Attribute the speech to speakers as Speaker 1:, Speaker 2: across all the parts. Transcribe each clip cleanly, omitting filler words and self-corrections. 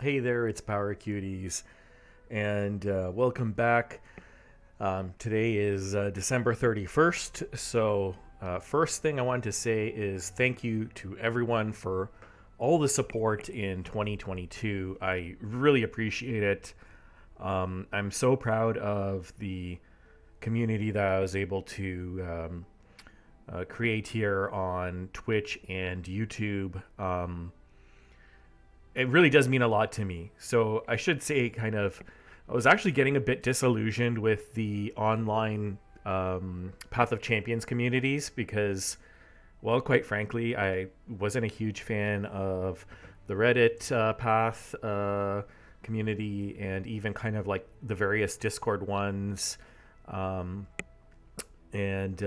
Speaker 1: Hey there, it's Power Cuties, and welcome back. Today is December 31st, so first thing I wanted to say is thank you to everyone for all the support in 2022. I really appreciate it. I'm so proud of the community that I was able to create here on Twitch and YouTube. It really does mean a lot to me. So I should say, I was actually getting a bit disillusioned with the online Path of Champions communities because, well, quite frankly, I wasn't a huge fan of the Reddit Path community and even kind of like the various Discord ones. Um, and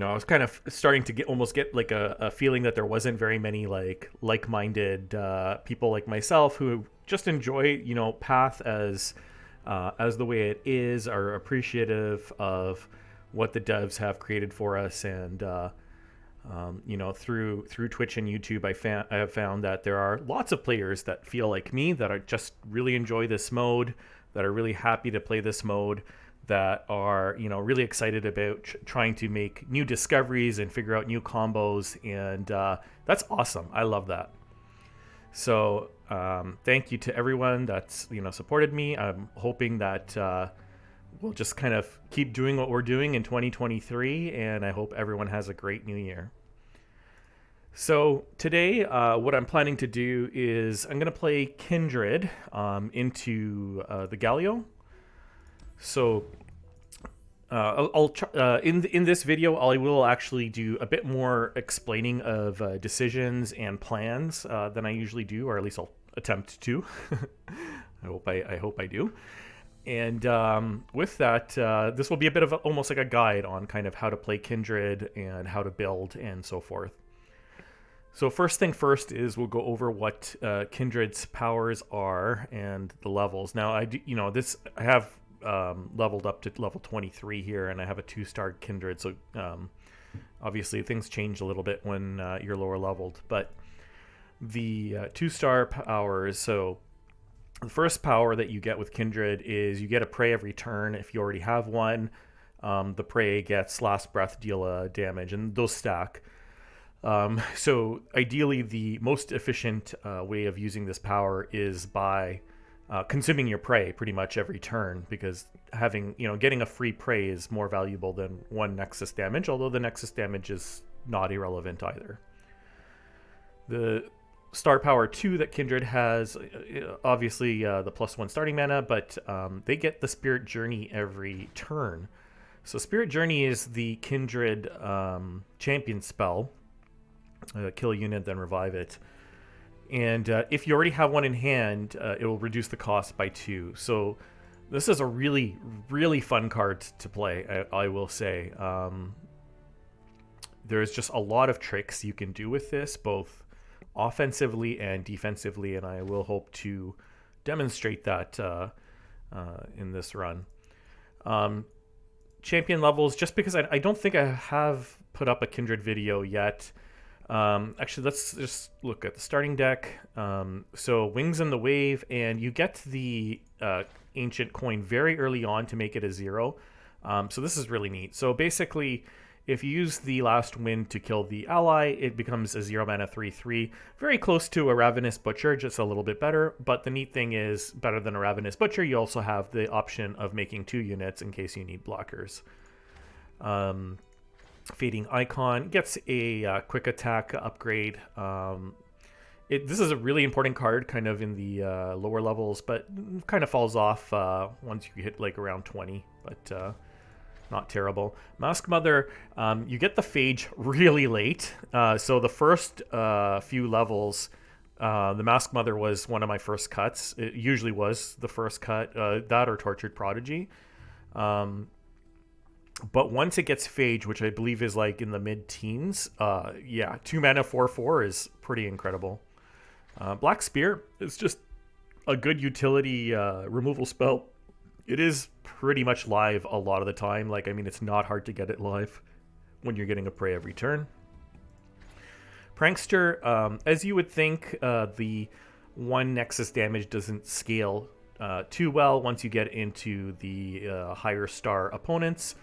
Speaker 1: I was kind of starting to almost get like a feeling that there wasn't very many like-minded people like myself who just enjoy Path as the way it is, are appreciative of what the devs have created for us, and through Twitch and YouTube, I have found that there are lots of players that feel like me that are just really enjoy this mode, that are really happy to play this mode, that are really excited about trying to make new discoveries and figure out new combos, and that's awesome. I love that. So thank you to everyone that's supported me. I'm hoping that we'll just kind of keep doing what we're doing in 2023, and I hope everyone has a great new year. So today, what I'm planning to do is I'm going to play Kindred into the Galio. So in this video, I will actually do a bit more explaining of decisions and plans than I usually do, or at least I'll attempt to. I hope I do. And with that, this will be a bit of almost like a guide on kind of how to play Kindred and how to build and so forth. So first thing first is we'll go over what Kindred's powers are and the levels. Now I have leveled up to level 23 here, and I have a 2-star Kindred, so obviously things change a little bit when you're lower leveled, but the 2-star powers, so the first power that you get with Kindred is you get a prey every turn. If you already have one, the prey gets last breath, deal damage, and those stack. So ideally the most efficient way of using this power is by consuming your prey pretty much every turn, because getting a free prey is more valuable than one nexus damage, although the nexus damage is not irrelevant either. The star power 2 that Kindred has, obviously the +1 starting mana, but they get the Spirit Journey every turn. So Spirit Journey is the Kindred champion spell. Kill a unit, then revive it. And if you already have one in hand, it will reduce the cost by 2. So this is a really, really fun card to play, I will say. There's just a lot of tricks you can do with this, both offensively and defensively, and I will hope to demonstrate that in this run. Champion levels, just because I don't think I have put up a Kindred video yet. Actually, let's just look at the starting deck. So Wings in the Wave, and you get the Ancient Coin very early on to make it a 0. So this is really neat. So basically, if you use the Last Wind to kill the ally, it becomes a 0 mana 3/3. Very close to a Ravenous Butcher, just a little bit better. But the neat thing is, better than a Ravenous Butcher, you also have the option of making 2 units in case you need blockers. Fading Icon gets a quick attack upgrade. This is a really important card kind of in the lower levels, but kind of falls off once you hit like around 20, but not terrible. Mask Mother, you get the Phage really late. So the first few levels, the Mask Mother was one of my first cuts. It usually was the first cut, that or Tortured Prodigy. But once it gets Phage, which I believe is like in the mid-teens, 2 mana 4/4 is pretty incredible. Black Spear is just a good utility removal spell. It is pretty much live a lot of the time. It's not hard to get it live when you're getting a prey every turn. Prankster, as you would think, the one Nexus damage doesn't scale too well once you get into the higher star opponents.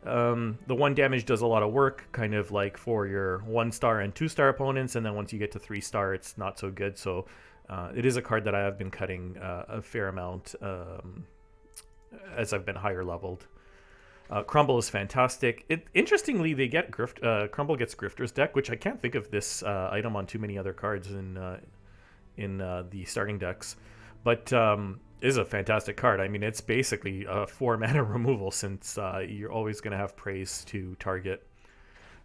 Speaker 1: The 1 damage does a lot of work, kind of like for your 1-star and 2-star opponents, and then once you get to 3-star, it's not so good. So it is a card that I have been cutting a fair amount as I've been higher leveled. Crumble is fantastic. Interestingly, they get Crumble gets Grifter's Deck, which I can't think of this item on too many other cards in the starting decks, but is a fantastic card. I mean, it's basically a 4-mana removal since you're always going to have praise to target.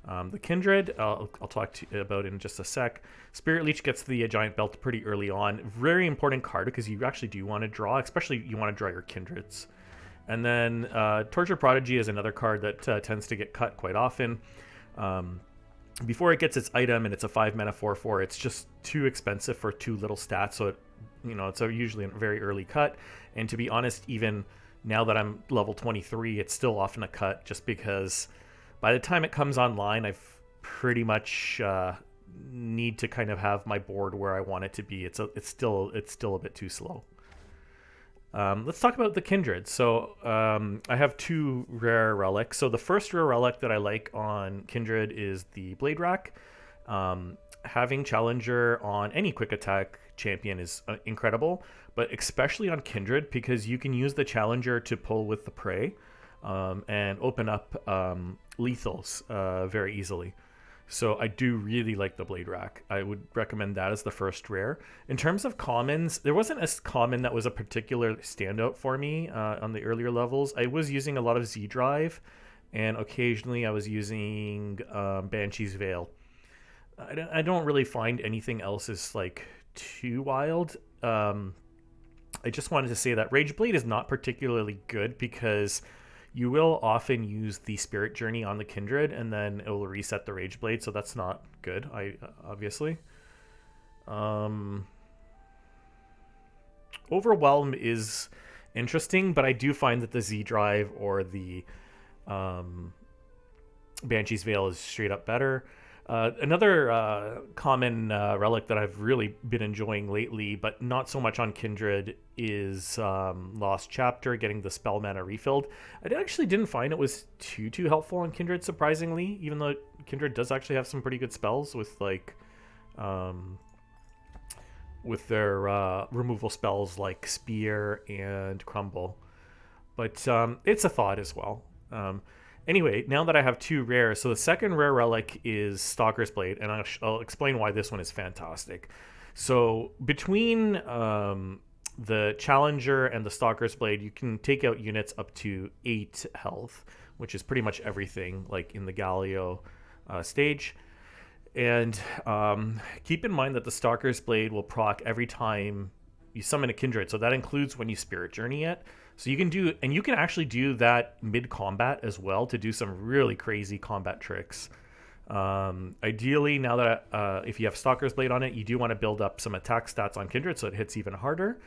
Speaker 1: The Kindred, I'll talk to you about in just a sec. Spirit Leech gets the Giant Belt pretty early on. Very important card because you actually do want to draw, especially you want to draw your Kindreds. And then Torture Prodigy is another card that tends to get cut quite often. Before it gets its item, and it's a 5-mana 4/4, it's just too expensive for too little stats, so it's usually a very early cut. And to be honest, even now that I'm level 23, it's still often a cut, just because by the time it comes online, I've pretty much need to kind of have my board where I want it to be. It's still a bit too slow. Let's talk about the Kindred. So I have 2 rare relics. So the first rare relic that I like on Kindred is the Blade Rack. Having Challenger on any quick attack champion is incredible, but especially on Kindred, because you can use the Challenger to pull with the prey and open up lethals very easily. So I do really like the Blade Rack. I would recommend that as the first rare. In terms of commons, there wasn't a common that was a particular standout for me on the earlier levels. I was using a lot of Z Drive, and occasionally I was using Banshee's Veil. I don't really find anything else is like too wild. I just wanted to say that Rage Blade is not particularly good because you will often use the Spirit Journey on the Kindred, and then it will reset the Rage Blade, so that's not good, obviously. Overwhelm is interesting, but I do find that the Z-Drive or the Banshee's Veil is straight up better. Another common relic that I've really been enjoying lately, but not so much on Kindred, is Lost Chapter, getting the spell mana refilled. I actually didn't find it was too helpful on Kindred, surprisingly, even though Kindred does actually have some pretty good spells with like with their removal spells like Spear and Crumble. But it's a thought as well. Anyway, now that I have 2 rares, so the second rare relic is Stalker's Blade, and I'll explain why this one is fantastic. So between the Challenger and the Stalker's Blade, you can take out units up to 8 health, which is pretty much everything, like in the Galio stage. And keep in mind that the Stalker's Blade will proc every time you summon a Kindred, so that includes when you Spirit Journey it. So you can actually do that mid-combat as well to do some really crazy combat tricks. Ideally, now that if you have Stalker's Blade on it, you do want to build up some attack stats on Kindred so it hits even harder.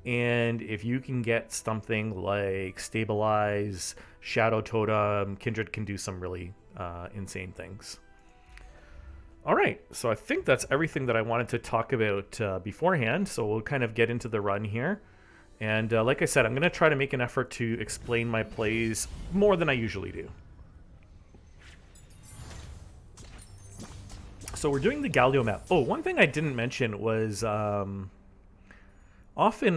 Speaker 1: And if you can get something like Stabilize, Shadow Totem, Kindred can do some really insane things. All right, so I think that's everything that I wanted to talk about beforehand. So we'll kind of get into the run here. And like I said, I'm going to try to make an effort to explain my plays more than I usually do. So we're doing the Galio map. Oh, one thing I didn't mention was often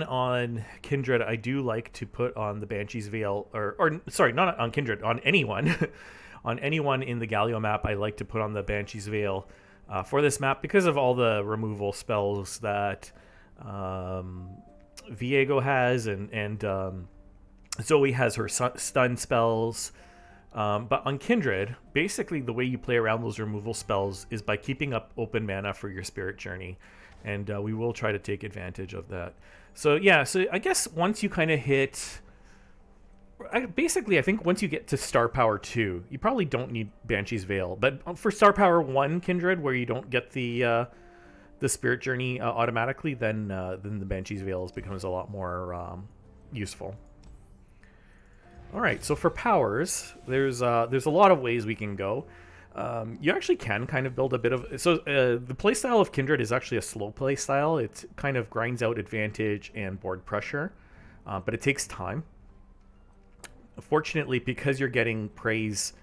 Speaker 1: on Kindred, I do like to put on the Banshee's Veil, or sorry, not on Kindred, on anyone. On anyone in the Galio map, I like to put on the Banshee's Veil for this map because of all the removal spells that Viego has, and Zoe has her stun spells. But on Kindred, basically the way you play around those removal spells is by keeping up open mana for your Spirit Journey. And we will try to take advantage of that. So yeah, so I guess once you kind of hit... I think once you get to Star Power 2, you probably don't need Banshee's Veil. But for Star Power 1 Kindred, where you don't get the Spirit Journey automatically, then the Banshee's Veil becomes a lot more useful. All right, so for powers, there's a lot of ways we can go. You actually can kind of build a bit of... So the playstyle of Kindred is actually a slow playstyle. It kind of grinds out advantage and board pressure, but it takes time. Fortunately, because you're getting praise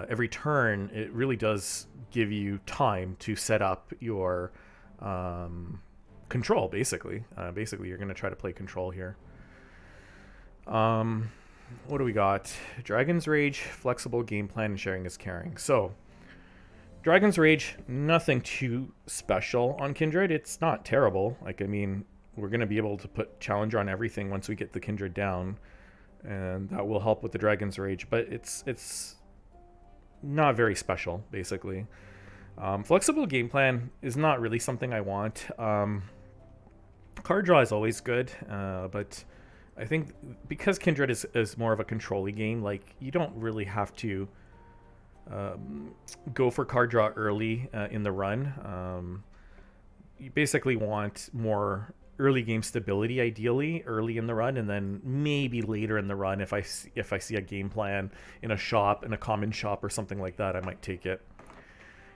Speaker 1: every turn, it really does give you time to set up your control, basically. Basically, you're going to try to play control here. What do we got? Dragon's Rage, flexible game plan, and sharing is caring. So, Dragon's Rage, nothing too special on Kindred. It's not terrible. Like, I mean, we're going to be able to put Challenger on everything once we get the Kindred down, and that will help with the Dragon's Rage, but it's not very special, basically. Flexible game plan is not really something I want. Card draw is always good, but I think because Kindred is more of a control-y game, like, you don't really have to go for card draw early in the run. You basically want more early game stability, ideally, early in the run, and then maybe later in the run, if I see a game plan in a shop, in a common shop or something like that, I might take it.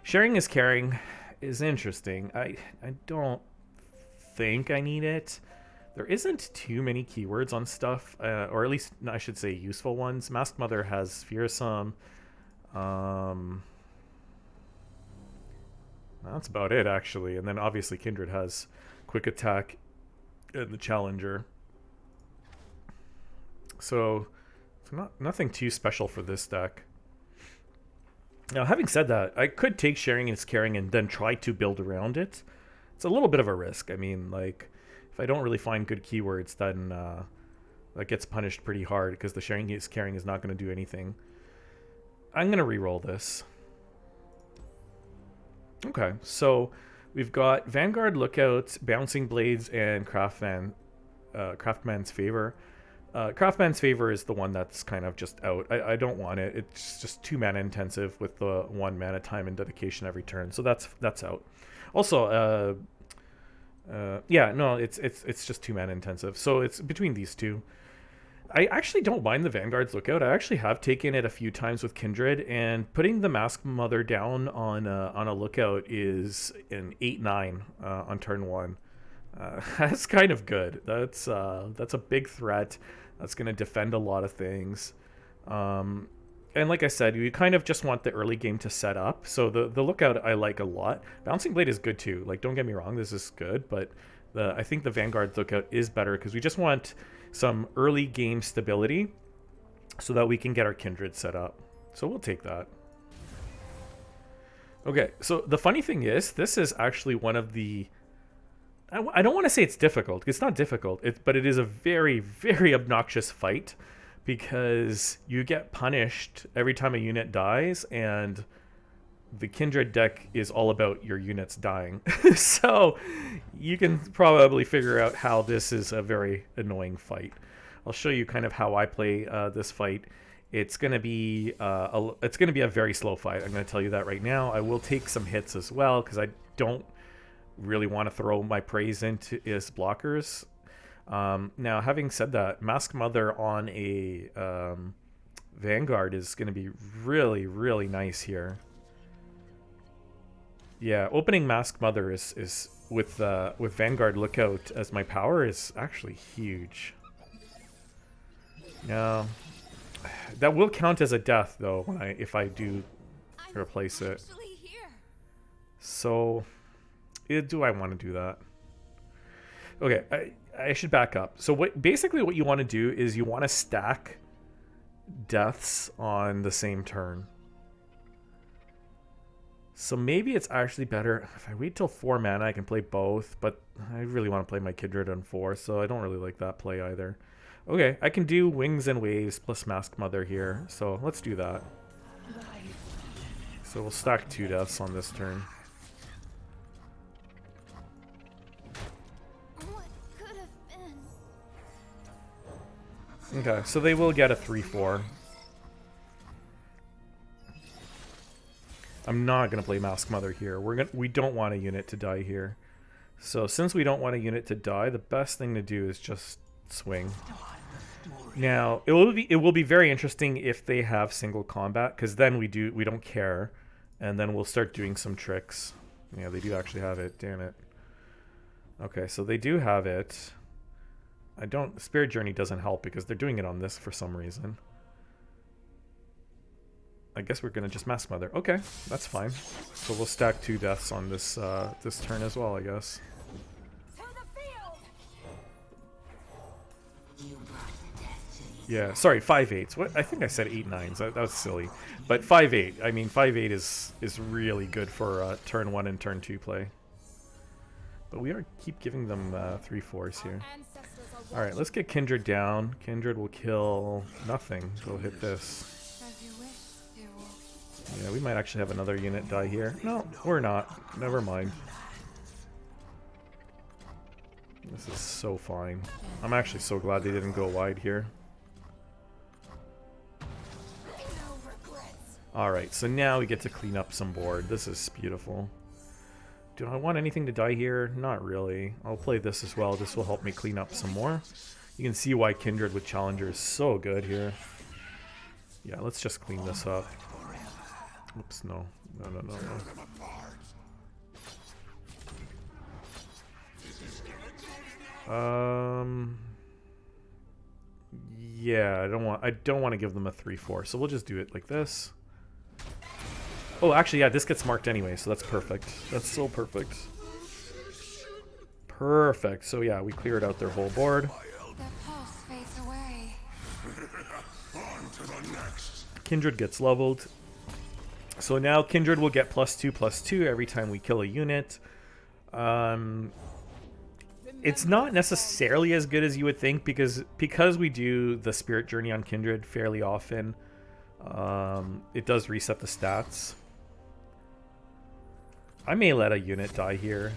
Speaker 1: Sharing is caring is interesting. I don't think I need it. There isn't too many keywords on stuff, or at least I should say useful ones. Masked Mother has Fearsome. That's about it, actually. And then obviously Kindred has Quick Attack and the Challenger. So it's nothing too special for this deck. Now, having said that, I could take Sharing is Caring and then try to build around it. It's a little bit of a risk. I mean, like, if I don't really find good keywords, then that gets punished pretty hard because the Sharing is Caring is not going to do anything. I'm going to re-roll this. Okay, so we've got Vanguard, Lookout, Bouncing Blades, and Craftman's Favor. Craftman's Favor is the one that's kind of just out. I don't want it. It's just 2 mana intensive with the 1 mana time and dedication every turn, so that's out. Also, yeah, no, it's just 2 mana intensive, so it's between these two. I actually don't mind the Vanguard's Lookout. I actually have taken it a few times with Kindred, and putting the Masked Mother down on a Lookout is an 8/9 on turn 1. That's kind of good. That's a big threat. That's going to defend a lot of things. And like I said, you kind of just want the early game to set up. So the Lookout I like a lot. Bouncing Blade is good too. Like, don't get me wrong, this is good, but I think the Vanguard Lookout is better because we just want some early game stability so that we can get our Kindred set up. So we'll take that. Okay, so the funny thing is, this is actually one of the... I don't want to say it's difficult. It's not difficult, but it is a very, very obnoxious fight because you get punished every time a unit dies, and the Kindred deck is all about your units dying. So you can probably figure out how this is a very annoying fight. I'll show you kind of how I play this fight. It's gonna be a very slow fight. I'm gonna tell you that right now. I will take some hits as well because I don't really want to throw my praise into his blockers. Now, having said that, Masked Mother on a Vanguard is going to be really, really nice here. Yeah, opening Masked Mother is with Vanguard Lookout as my power is actually huge. Yeah, that will count as a death though if I do replace it. So, do I want to do that? Okay, I should back up. So basically what you want to do is you want to stack deaths on the same turn. So maybe it's actually better if I wait till 4 mana. I can play both, but I really want to play my Kindred on 4, so I don't really like that play either. Okay, I can do Wings and Waves plus Masked Mother here, so let's do that. So we'll stack 2 deaths on this turn. Okay, so they will get a 3/4. I'm not gonna play Masked Mother here. We don't want a unit to die here. So since we don't want a unit to die, the best thing to do is just swing. Now it will be very interesting if they have single combat, because then we don't care. And then we'll start doing some tricks. Yeah, they do actually have it. Damn it. Okay, so they do have it. Spirit Journey doesn't help because they're doing it on this for some reason. I guess we're gonna just Mass Mother. Okay, that's fine. So we'll stack 2 deaths on this this turn as well, I guess. Yeah, sorry, 5/8s. What? I think I said 8/9s. That was silly. But 5/8. I mean, 5/8 is really good for turn 1 and turn 2 play. But we keep giving them 3/4s here. All right, let's get Kindred down. Kindred will kill nothing. Go hit this. Yeah, we might actually have another unit die here. No, we're not. Never mind. This is so fine. I'm actually so glad they didn't go wide here. Alright, so now we get to clean up some board. This is beautiful. Do I want anything to die here? Not really. I'll play this as well. This will help me clean up some more. You can see why Kindred with Challenger is so good here. Yeah, let's just clean this up. Oops, no. No. Yeah, I don't want to give them a 3/4, so we'll just do it like this. Oh, actually, yeah, this gets marked anyway, so that's perfect. That's so perfect. Perfect. So yeah, we cleared out their whole board. Kindred gets leveled. So now Kindred will get +2/+2 every time we kill a unit. It's not necessarily as good as you would think because we do the Spirit Journey on Kindred fairly often. It does reset the stats. I may let a unit die here.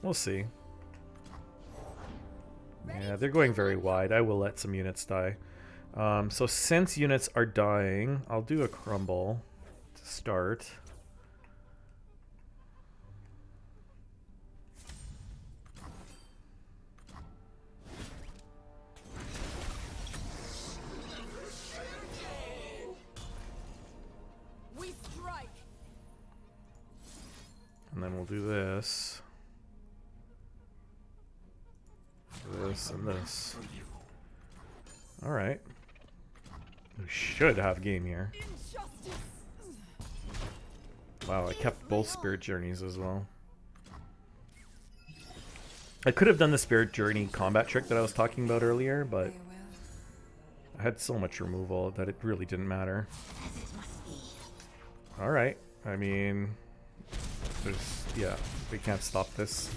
Speaker 1: We'll see. Yeah, they're going very wide. I will let some units die. So since units are dying, I'll do a crumble to start. And then we'll do this. This and this. Alright. We should have game here. Wow, I kept both Spirit Journeys as well. I could have done the Spirit Journey combat trick that I was talking about earlier, but I had so much removal that it really didn't matter. Alright, I mean... yeah, we can't stop this.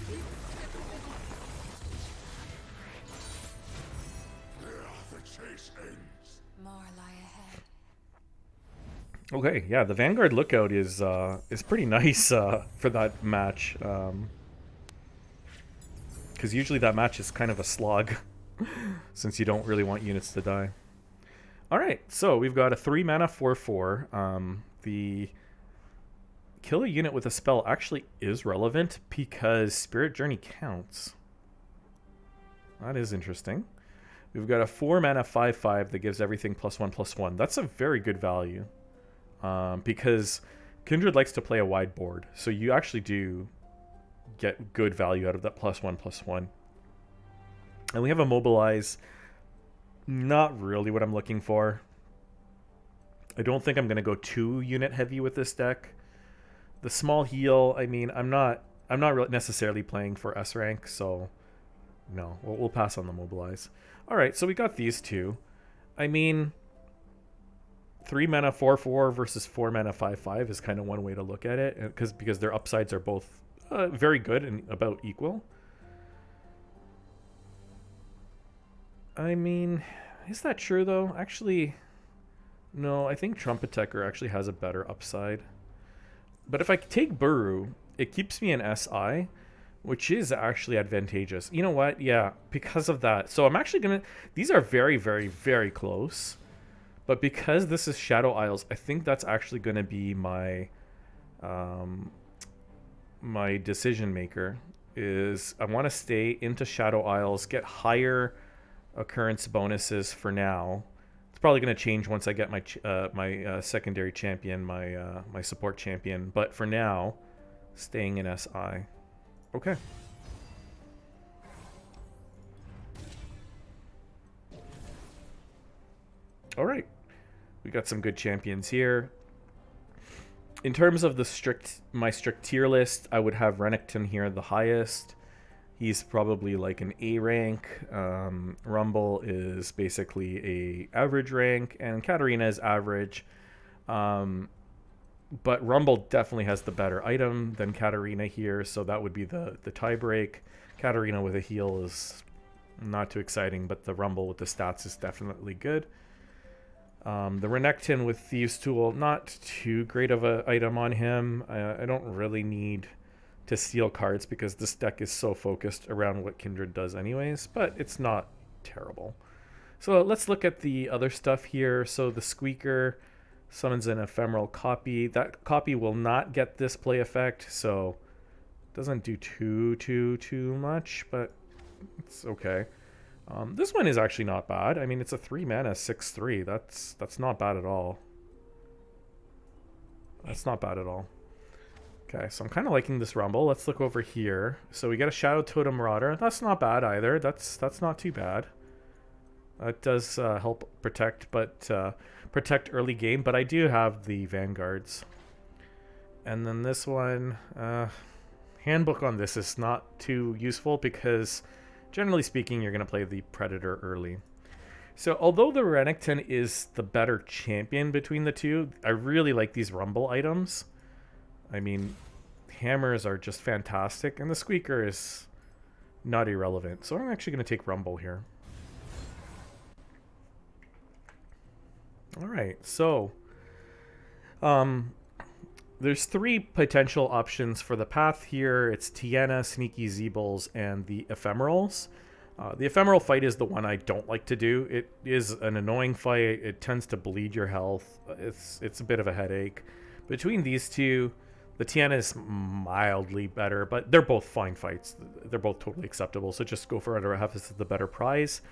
Speaker 1: Okay, yeah, the Vanguard Lookout is pretty nice for that match. Because usually that match is kind of a slog, since you don't really want units to die. Alright, so we've got a 3-mana 4/4. The kill a unit with a spell actually is relevant because Spirit Journey counts. That is interesting. We've got a 4-mana 5/5 that gives everything +1/+1. That's a very good value. Because Kindred likes to play a wide board, so you actually do get good value out of that +1/+1. And we have a Mobilize. Not really what I'm looking for. I don't think I'm going to go too unit heavy with this deck. The small heal, I mean, I'm not really necessarily playing for S rank, so no, we'll pass on the Mobilize. All right, so we got these two. I mean, 3-mana 4/4 versus 4-mana 5/5 is kind of one way to look at it, because their upsides are both very good and about equal. I mean, is that true though? Actually, no. I think Trumpet Tecker actually has a better upside. But if I take Buru, it keeps me in SI, which is actually advantageous. You know what? Yeah, because of that. So I'm actually going to... These are very, very, very close. But because this is Shadow Isles, I think that's actually going to be my my decision maker. Is I want to stay into Shadow Isles, get higher occurrence bonuses for now, probably going to change once I get my secondary champion, my support champion. But for now, staying in SI. Okay. All right, we got some good champions here. In terms of the my strict tier list, I would have Renekton here the highest. He's probably like an A rank. Rumble is basically a average rank, and Katarina is average. But Rumble definitely has the better item than Katarina here, so that would be the tie break. Katarina with a heal is not too exciting, but the Rumble with the stats is definitely good. The Renekton with Thieves Tool, not too great of an item on him. I don't really need to steal cards because this deck is so focused around what Kindred does anyways, but it's not terrible. So let's look at the other stuff here. So the Squeaker summons an ephemeral copy. That copy will not get this play effect, so it doesn't do too much, but it's okay. This one is actually not bad. I mean, it's a 3 mana 6/3. That's not bad at all. That's not bad at all. Okay, so I'm kind of liking this Rumble. Let's look over here. So we got a Shadow Totem Marauder. That's not bad either. That's not too bad. It does help protect, but protect early game. But I do have the Vanguards. And then this one, handbook on this is not too useful because, generally speaking, you're going to play the Predator early. So although the Renekton is the better champion between the two, I really like these Rumble items. I mean, hammers are just fantastic, and the Squeaker is not irrelevant. So I'm actually going to take Rumble here. All right, so there's 3 potential options for the path here. It's Tiana, Sneaky Zeebles, and the Ephemerals. The Ephemeral fight is the one I don't like to do. It is an annoying fight. It tends to bleed your health. It's a bit of a headache. Between these two, the Tiana is mildly better, but they're both fine fights. They're both totally acceptable, so just go for under half. This is the better prize.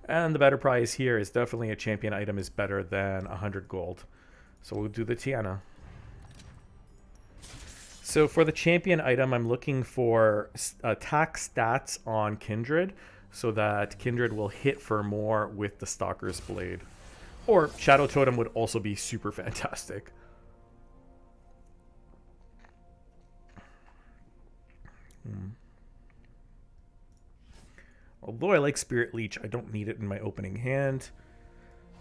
Speaker 1: And the better prize here is definitely a champion item is better than 100 gold. So we'll do the Tiana. So for the champion item, I'm looking for attack stats on Kindred so that Kindred will hit for more with the Stalker's Blade. Or Shadow Totem would also be super fantastic. Although I like Spirit Leech, I don't need it in my opening hand.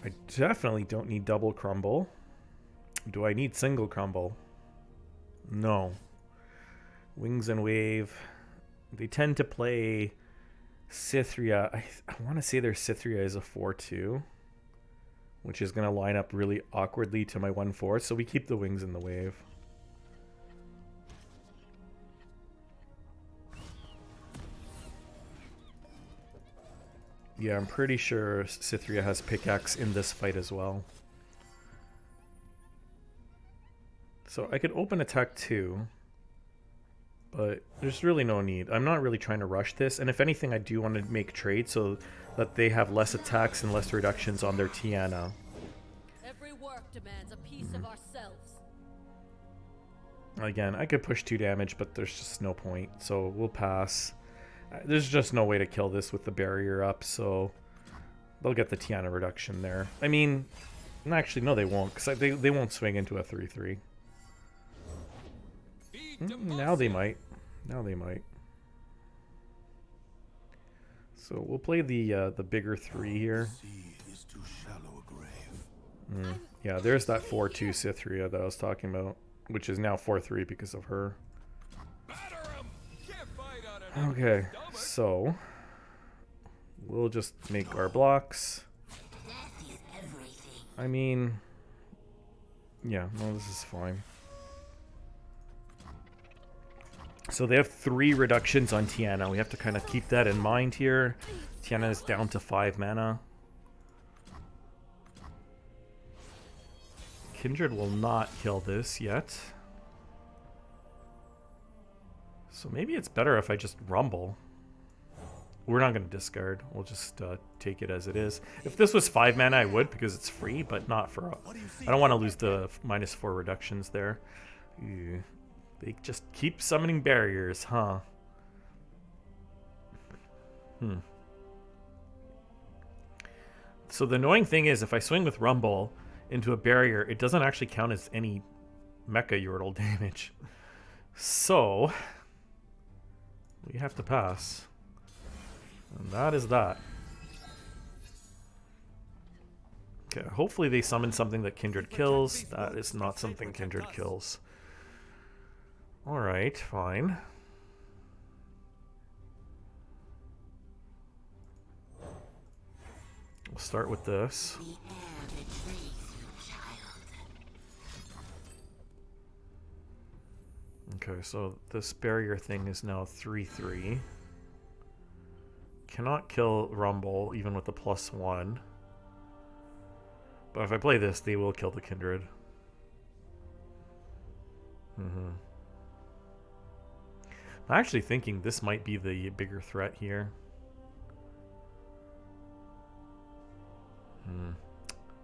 Speaker 1: I definitely don't need double crumble. Do I need single crumble? No. Wings and Wave. They tend to play Cythria. I want to say their Cythria is a 4/2, which is going to line up really awkwardly to my 1/4, so we keep the Wings and the Wave. Yeah, I'm pretty sure Cythria has Pickaxe in this fight as well. So I could open attack 2, but there's really no need. I'm not really trying to rush this, and if anything, I do want to make trades so that they have less attacks and less reductions on their Tiana.
Speaker 2: Every work demands a piece of ourselves.
Speaker 1: Again, I could push 2 damage, but there's just no point, so we'll pass. There's just no way to kill this with the barrier up, so they'll get the Tiana reduction there. I mean, actually, no, they won't, because they won't swing into a 3/3. Now they might. Now they might. So we'll play the bigger 3 here. Yeah, there's that 4/2 Cythria that I was talking about, which is now 4/3 because of her. Okay, so we'll just make our blocks. I mean, yeah, no, this is fine. So they have 3 reductions on Tiana. We have to kind of keep that in mind here. Tiana is down to 5 mana. Kindred will not kill this yet. So maybe it's better if I just rumble. we're not going to discard. We'll just take it as it is. If this was 5 mana, I would because it's free, but not for... I don't want to lose the -4 reductions there. Ew. They just keep summoning barriers, huh? So the annoying thing is, if I swing with Rumble into a barrier, it doesn't actually count as any Mecha Yordle damage. So we have to pass. And that is that. Okay, hopefully they summon something that Kindred kills. That is not something Kindred kills. Alright, fine. We'll start with this. Okay, so this barrier thing is now 3/3. Cannot kill Rumble, even with the +1. But if I play this, they will kill the Kindred. I'm actually thinking this might be the bigger threat here.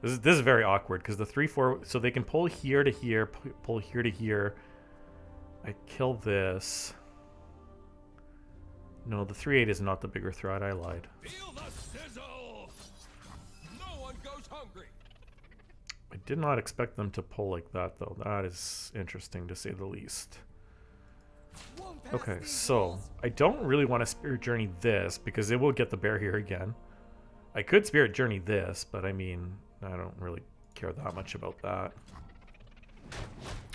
Speaker 1: This is very awkward, because the 3/4... So they can pull here to here, pull here to here. I kill this. No, the 3/8 is not the bigger threat. I lied.
Speaker 3: Feel the sizzle. No one goes hungry.
Speaker 1: I did not expect them to pull like that, though. That is interesting, to say the least. Okay, so I don't really want to Spirit Journey this, because it will get the bear here again. I could Spirit Journey this, but I mean, I don't really care that much about that.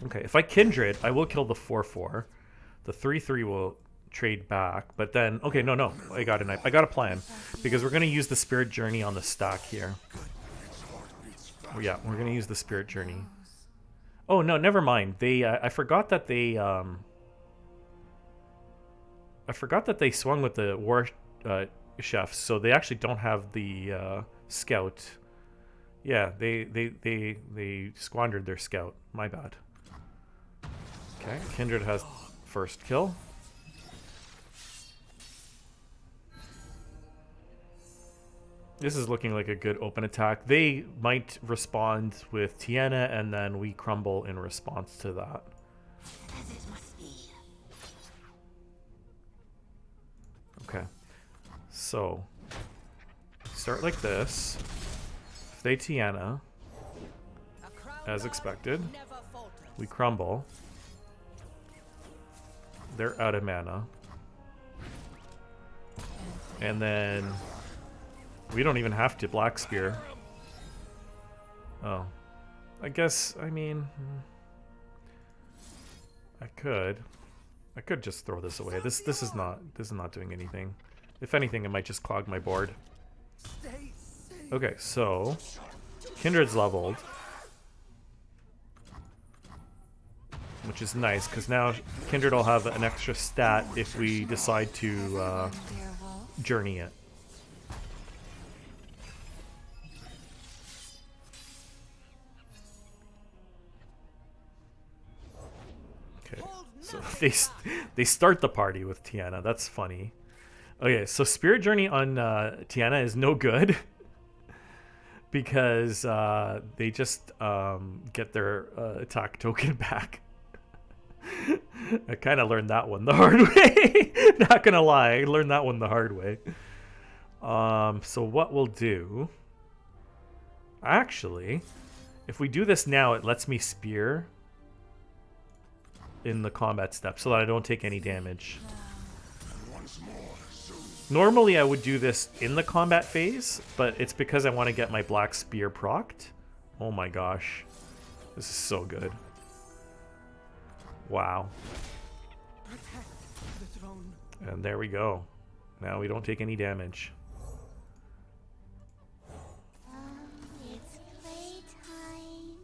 Speaker 1: Okay, if I Kindred, I will kill the 4/4. The 3/3 will trade back, but then... Okay, no. I got a plan, because we're going to use the Spirit Journey on the stack here. Oh, yeah, we're going to use the Spirit Journey. Oh, no, never mind. They, I forgot that they... I forgot that they swung with the War Chefs, so they actually don't have the Scout. Yeah, they squandered their Scout. My bad. Okay, Kindred has first kill. This is looking like a good open attack. They might respond with Tiana, and then we crumble in response to that.
Speaker 4: As it must be.
Speaker 1: Okay. So, start like this. If they Tiana, as expected, we crumble. They're out of mana. And then we don't even have to Black Spear. Oh. I guess, I mean, I could just throw this away. This is not doing anything. If anything, it might just clog my board. Okay, so Kindred's leveled, which is nice, because now Kindred will have an extra stat if we decide to journey it. Okay, so they start the party with Tiana. That's funny. Okay, so Spirit Journey on Tiana is no good. Because they just get their attack token back. I kind of learned that one the hard way. Not gonna lie, I learned that one the hard way. So what we'll do... Actually, if we do this now, it lets me spear in the combat step so that I don't take any damage. Normally I would do this in the combat phase, but it's because I want to get my Black Spear procced. Oh my gosh. This is so good. Wow. And there we go. Now we don't take any damage.
Speaker 4: It's playtime.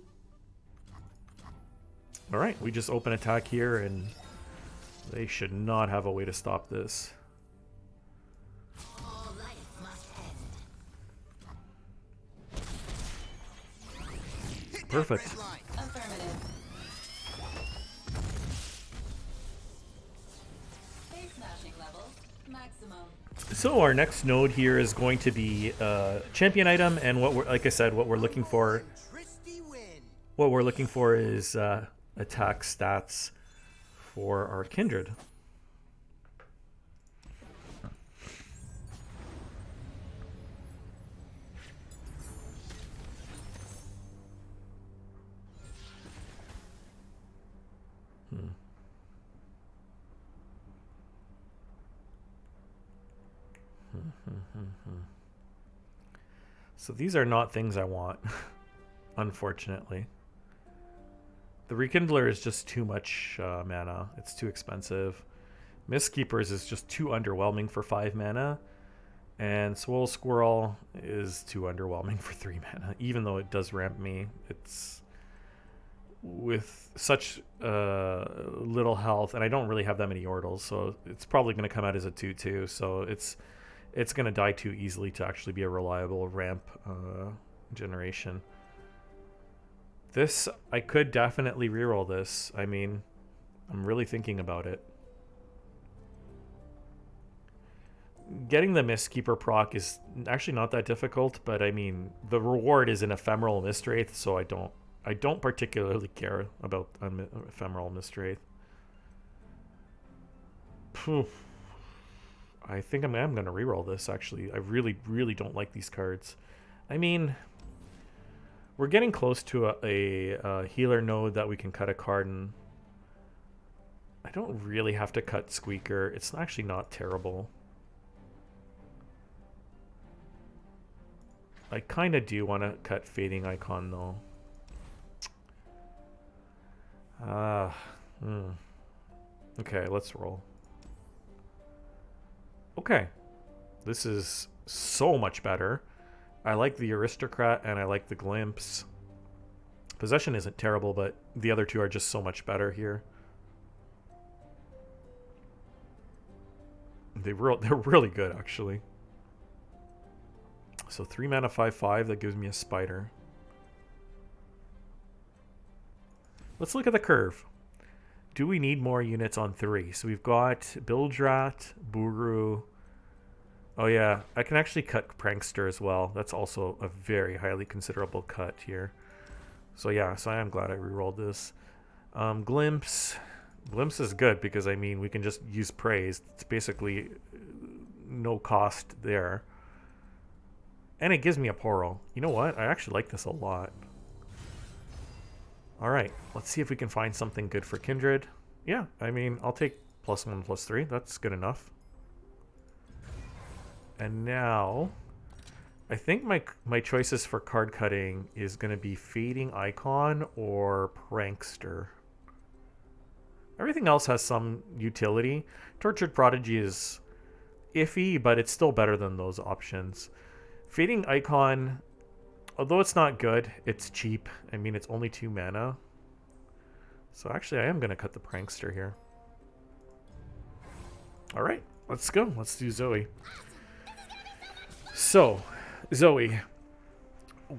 Speaker 1: Alright, we just open attack here, and they should not have a way to stop this.
Speaker 4: All life must end.
Speaker 1: Perfect.
Speaker 4: Affirmative. Face smashing levels Maximum.
Speaker 1: So our next node here is going to be champion item, and what we're, like I said, what we're looking for. What we're looking for is attack stats for our Kindred. So these are not things I want, unfortunately. The Rekindler is just too much mana. It's too expensive. Mistkeepers is just too underwhelming for 5 mana. And Swole Squirrel is too underwhelming for 3 mana. Even though it does ramp me, it's with such little health, and I don't really have that many Yordles, so it's probably going to come out as a 2-2. So it's going to die too easily to actually be a reliable ramp generation. This, I could definitely reroll this. I mean, I'm really thinking about it. Getting the Mistkeeper proc is actually not that difficult, but I mean, the reward is an ephemeral Mistwraith, so I don't particularly care about an ephemeral Mistwraith. Phew. I think I'm going to reroll this, actually. I really, really don't like these cards. I mean, we're getting close to a healer node that we can cut a card in. I don't really have to cut Squeaker. It's actually not terrible. I kind of do want to cut Fading Icon, though. Okay, let's roll. Okay. This is so much better. I like the Aristocrat and I like the Glimpse. Possession isn't terrible, but the other two are just so much better here. They're really good, actually. So 3 mana 5/5, that gives me a Spider. Let's look at the curve. Do we need more units on 3? So we've got Bildrat, Buru. Oh yeah, I can actually cut Prankster as well. That's also a very highly considerable cut here. So yeah, so I am glad I rerolled this. Glimpse. Glimpse is good because, I mean, we can just use Praise. It's basically no cost there. And it gives me a Poro. You know what? I actually like this a lot. Alright, let's see if we can find something good for Kindred. Yeah, I mean, I'll take +1/+3. That's good enough. And now, I think my choices for card cutting is going to be Fading Icon or Prankster. Everything else has some utility. Tortured Prodigy is iffy, but it's still better than those options. Fading Icon, although it's not good, it's cheap. I mean, it's only 2 mana. So actually, I am going to cut the Prankster here. Alright, let's go. Let's do Zoe. So, Zoe,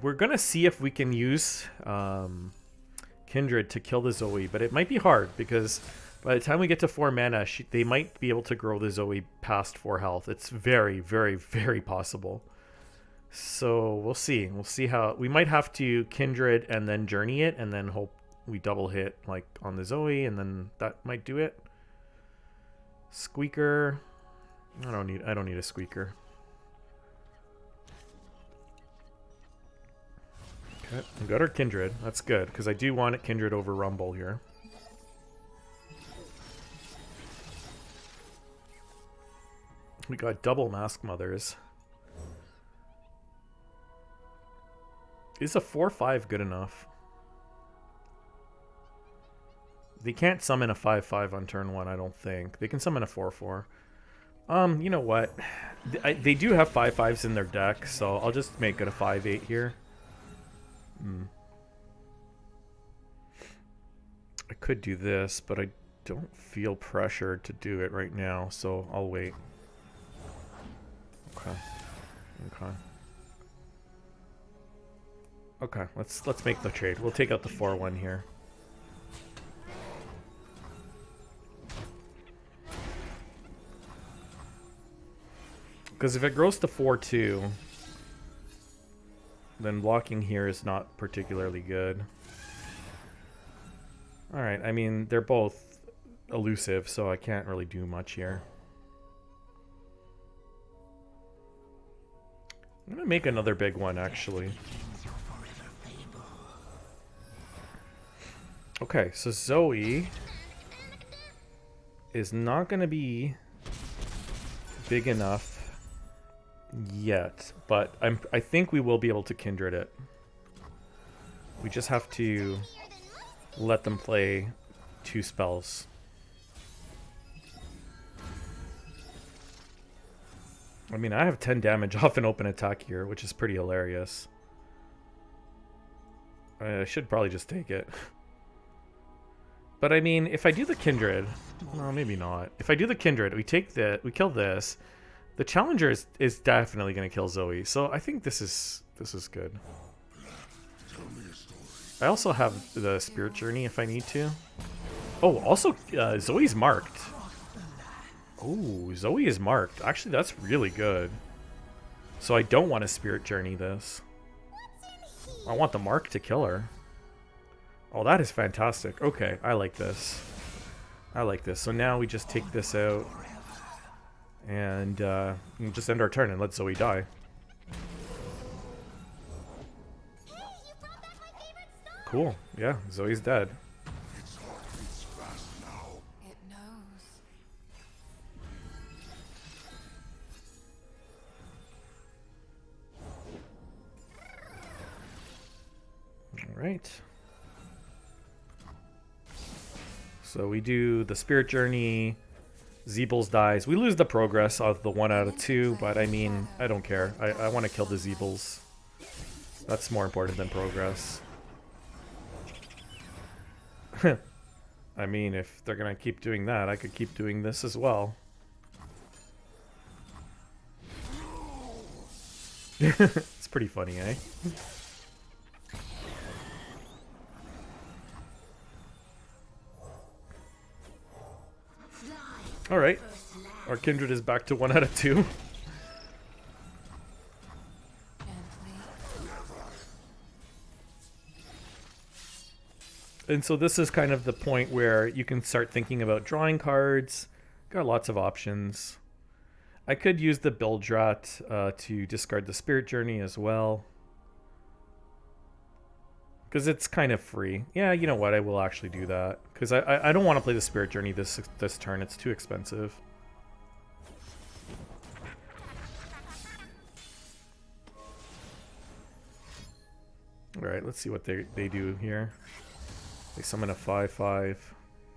Speaker 1: we're going to see if we can use Kindred to kill the Zoe, but it might be hard because by the time we get to 4 mana, they might be able to grow the Zoe past 4 health. It's very, very, very possible. So we'll see. We'll see how... We might have to Kindred and then Journey it and then hope we double hit like on the Zoe, and then that might do it. Squeaker. I don't need a Squeaker. Okay, we got our Kindred. That's good, because I do want it Kindred over Rumble here. We got double Mask Mothers. Is a 4/5 good enough? They can't summon a 5/5 on turn 1, I don't think. They can summon a 4/4. You know what? They do have 5/5s in their deck, so I'll just make it a 5/8 here. I could do this, but I don't feel pressured to do it right now, so I'll wait. Okay. Okay, let's make the trade. We'll take out the 4/1 here. Because if it grows to 4-2, then blocking here is not particularly good. Alright, I mean, they're both elusive, so I can't really do much here. I'm gonna make another big one, actually. Okay, so Zoe is not gonna be big enough yet, but I think we will be able to Kindred it. We just have to let them play 2 spells. I mean, I have 10 damage off an open attack here, which is pretty hilarious. I should probably just take it. But I mean, if I do the Kindred, well, maybe not. If I do the Kindred, we kill this. The Challenger is definitely going to kill Zoe, so I think this is good. I also have the Spirit Journey if I need to. Oh, also, Zoe's marked. Oh, Zoe is marked. Actually, that's really good. So I don't want to Spirit Journey this. I want the mark to kill her. Oh, that is fantastic. Okay, I like this. I like this. So now we just take this out. And we'll just end our turn and let Zoe die. Cool. Yeah, Zoe's dead.
Speaker 4: It knows.
Speaker 1: All right. So we do the Spirit Journey. Zeebles dies. We lose the progress of the 1 out of 2, but I mean, I don't care. I want to kill the Zeebles. That's more important than progress. I mean, if they're going to keep doing that, I could keep doing this as well. It's pretty funny, eh? Alright. Our Kindred is back to 1 out of 2. And so this is kind of the point where you can start thinking about drawing cards. Got lots of options. I could use the Bildrat to discard the Spirit Journey as well. Because it's kind of free. Yeah, you know what? I will actually do that. Because I don't want to play the Spirit Journey this turn. It's too expensive. Alright, let's see what they do here. They summon a 5/5.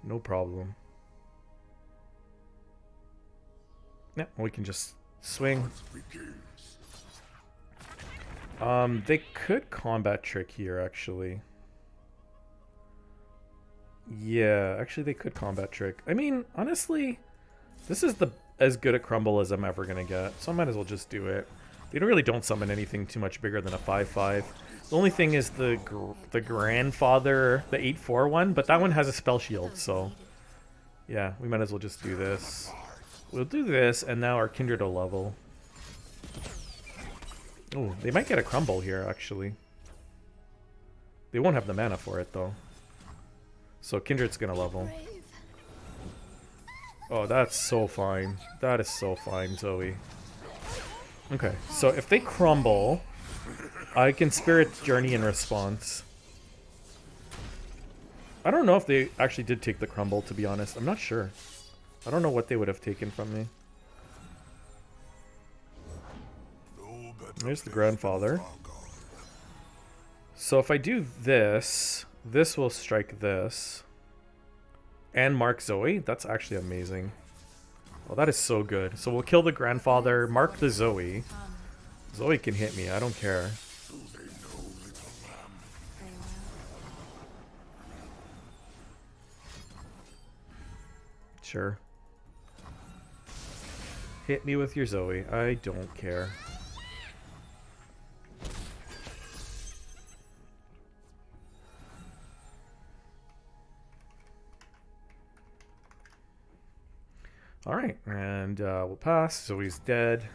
Speaker 1: No problem. Yeah, we can just swing. They could combat trick here, actually. Yeah, actually they could combat trick. I mean, honestly, this is as good a crumble as I'm ever gonna get, so I might as well just do it. They really don't summon anything too much bigger than a 5/5. The only thing is the grandfather, the 8/4 one, but that one has a spell shield, so yeah, we might as well just do this. We'll do this, and now our Kindred will level. Oh, they might get a crumble here, actually. They won't have the mana for it, though. So Kindred's gonna level. Oh, that's so fine. That is so fine, Zoe. Okay, so if they crumble, I can Spirit Journey in response. I don't know if they actually did take the crumble, to be honest. I'm not sure. I don't know what they would have taken from me. There's the grandfather. So if I do this, this will strike this. And mark Zoe. That's actually amazing. Oh, that is so good. So we'll kill the grandfather, mark the Zoe. Zoe can hit me, I don't care. Sure. Hit me with your Zoe, I don't care. Alright, and we'll pass. Zoe's dead.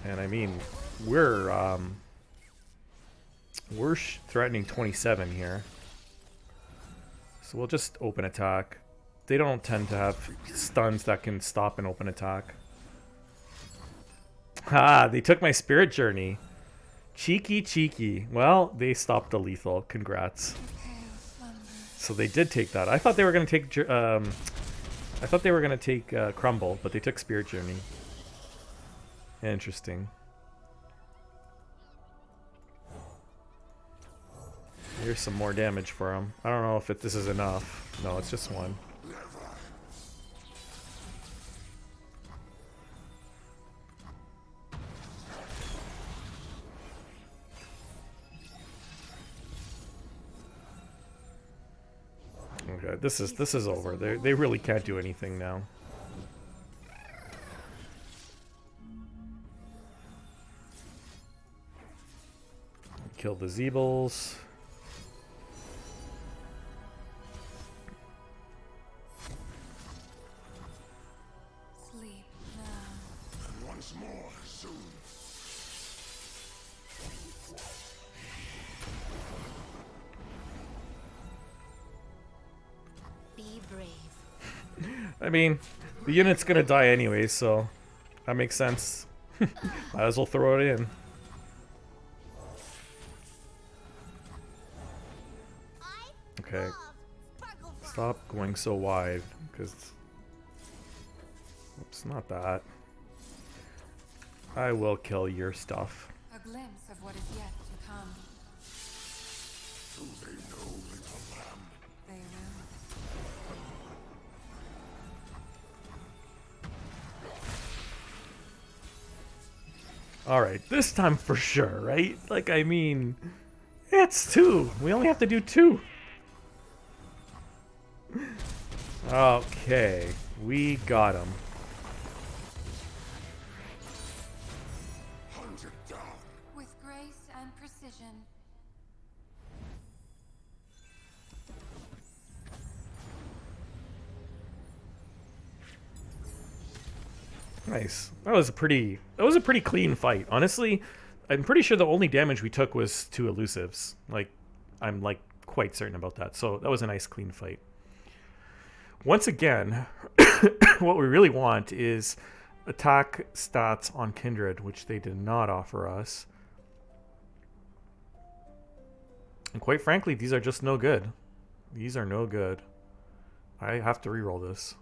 Speaker 1: And I mean, we're threatening 27 here. So we'll just open attack. They don't tend to have stuns that can stop an open attack. Ha! They took my spirit journey. Cheeky, cheeky. Well, they stopped the lethal. Congrats. So they did take that. I thought they were gonna take. Crumble, but they took spirit journey. Interesting. Here's some more damage for him. I don't know if this is enough. No, it's just one. Okay, this is over. They really can't do anything now. Kill the Zeebles.
Speaker 4: Sleep now.
Speaker 3: And once more soon.
Speaker 4: Be brave.
Speaker 1: I mean, the unit's gonna die anyway, so that makes sense. Might as well throw it in. Okay. Stop going so wide, because... Oops, not that. I will kill your stuff.
Speaker 4: A glimpse of what is yet to come.
Speaker 3: Do they know, little lamb?
Speaker 4: They will.
Speaker 1: Alright, this time for sure, right? Like, I mean... It's 2! We only have to do 2! Okay, we got him.
Speaker 3: Hunt it down.
Speaker 4: With grace and precision.
Speaker 1: Nice. That was a pretty clean fight. Honestly, I'm pretty sure the only damage we took was 2 elusives. Like, I'm like quite certain about that. So that was a nice clean fight. Once again, what we really want is attack stats on Kindred, which they did not offer us. And quite frankly, these are just no good. These are no good. I have to reroll this.